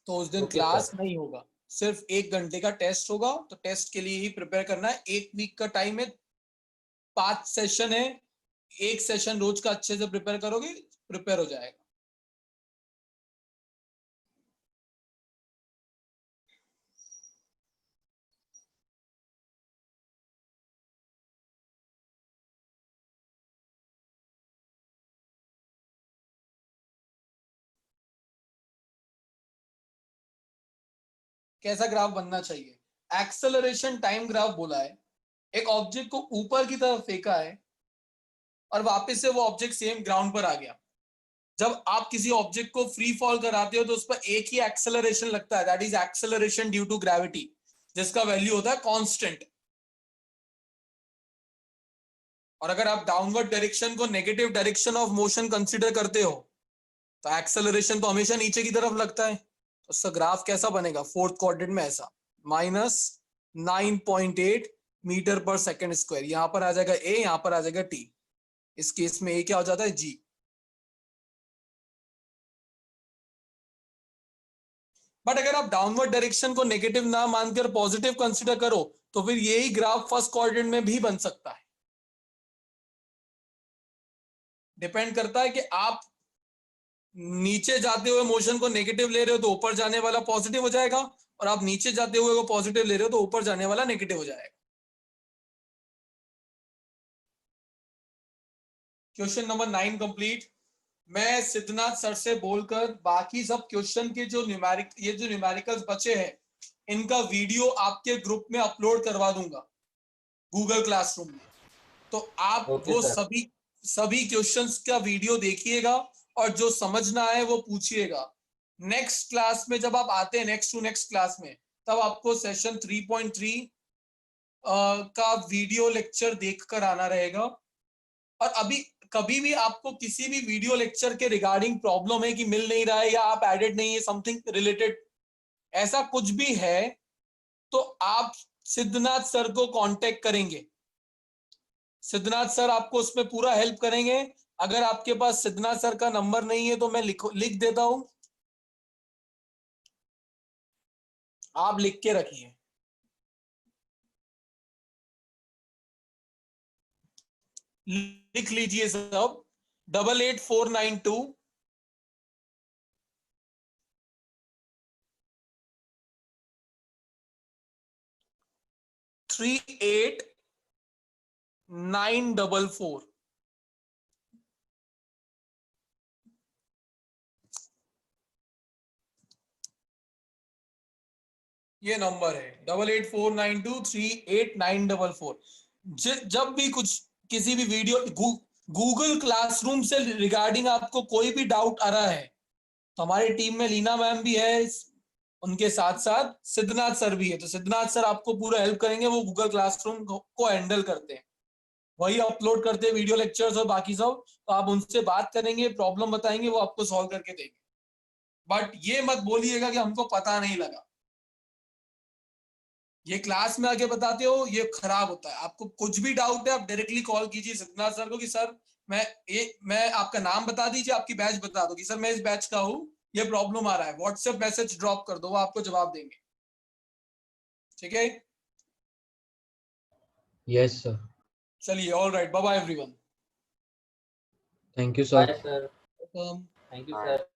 A: तो उस दिन
C: Okay,
A: क्लास
C: sir.
A: नहीं होगा, सिर्फ 1 घंटे का टेस्ट होगा। तो टेस्ट के लिए ही प्रिपेयर करना है। 1 वीक का टाइम है, 5 सेशन है, एक सेशन रोज का अच्छे से प्रिपेयर करोगे, प्रिपेयर हो जाएगा। कैसा ग्राफ बनना चाहिए? एक्सेलरेशन टाइम ग्राफ बोला है। एक ऑब्जेक्ट को ऊपर की तरफ फेंका है और वापस से वो ऑब्जेक्ट सेम ग्राउंड पर आ गया। जब आप किसी ऑब्जेक्ट को फ्री फॉल कराते हो तो उस पर एक ही एक्सेलरेशन लगता है, that is acceleration due to gravity, जिसका वैल्यू होता है कांस्टेंट। और अगर आप डाउनवर्ड डायरेक्शन को negative direction of motion consider करते हो तो एक्सेलरेशन तो हमेशा नीचे की तरफ लगता है। तो उसका ग्राफ कैसा बनेगा? फोर्थ क्वाड्रेंट में ऐसा, -9.8 मीटर पर सेकेंड स्क्वायर। यहां पर आ जाएगा ए, यहां पर आ जाएगा टी। इस केस में ए क्या हो जाता है? जी। बट अगर आप डाउनवर्ड डायरेक्शन को नेगेटिव ना मानकर पॉजिटिव कंसीडर करो तो फिर यही ग्राफ फर्स्ट क्वाड्रेंट में भी बन सकता है। डिपेंड करता है कि आप नीचे जाते हुए मोशन को नेगेटिव ले रहे हो तो ऊपर जाने वाला पॉजिटिव हो जाएगा, और आप नीचे जाते हुए को पॉजिटिव ले रहे हो तो ऊपर जाने वाला नेगेटिव हो जाएगा। Question number 9 complete. मैं सिद्धनाथ सर से बोलकर बाकी सब क्वेश्चन के जो न्यूमेरिकल्स बचे हैं इनका वीडियो आपके ग्रुप में अपलोड करवा दूंगा गूगल क्लासरूम में। तो आप
C: Okay,
A: वो
C: sir.
A: सभी क्वेश्चंस का वीडियो देखिएगा और जो समझना है वो पूछिएगा। नेक्स्ट क्लास में जब आप आते हैं, नेक्स्ट क्लास में, तब आपको सेशन 3.3 का वीडियो लेक्चर देखकर आना रहेगा। और अभी कभी भी आपको किसी भी वीडियो लेक्चर के रिगार्डिंग प्रॉब्लम है कि मिल नहीं रहा है या आप एडेड नहीं है, समथिंग रिलेटेड, ऐसा कुछ भी है तो आप सिद्धनाथ सर को कांटेक्ट करेंगे। सिद्धनाथ सर आपको उसमें पूरा हेल्प करेंगे। अगर आपके पास सिद्धनाथ सर का नंबर नहीं है तो मैं लिख देता हूं, आप लिख के रखिए। लिख लीजिए सब, 88492 38,944। ये नंबर है 8849238944। जब भी कुछ किसी भी वीडियो गूगल क्लासरूम से रिगार्डिंग आपको कोई भी डाउट आ रहा है तो हमारी टीम में लीना मैम भी है, उनके साथ साथ सिद्धनाथ सर भी है, तो सिद्धनाथ सर आपको पूरा हेल्प करेंगे। वो गूगल क्लासरूम को हैंडल करते हैं, वही अपलोड करते हैं वीडियो लेक्चर्स और बाकी सब। तो आप उनसे बात करेंगे, प्रॉब्लम बताएंगे, वो आपको सॉल्व करके देंगे। बट ये मत बोलिएगा कि हमको पता नहीं लगा। ये क्लास में आके बताते हो, ये खराब होता है। आपको कुछ भी डाउट है आप डायरेक्टली कॉल कीजिए सिद्धनाथ सर को कि सर मैं आपका नाम बता दीजिए, आपकी बैच बता दो कि सर मैं इस बैच का हूँ, ये प्रॉब्लम आ रहा है। व्हाट्सएप मैसेज ड्रॉप कर दो, वो आपको जवाब देंगे। ठीक है,
F: यस सर।
A: चलिए, all right, bye bye everyone.
F: Thank you
C: bye
F: sir.
C: Sir,
A: welcome.
C: Thank you sir.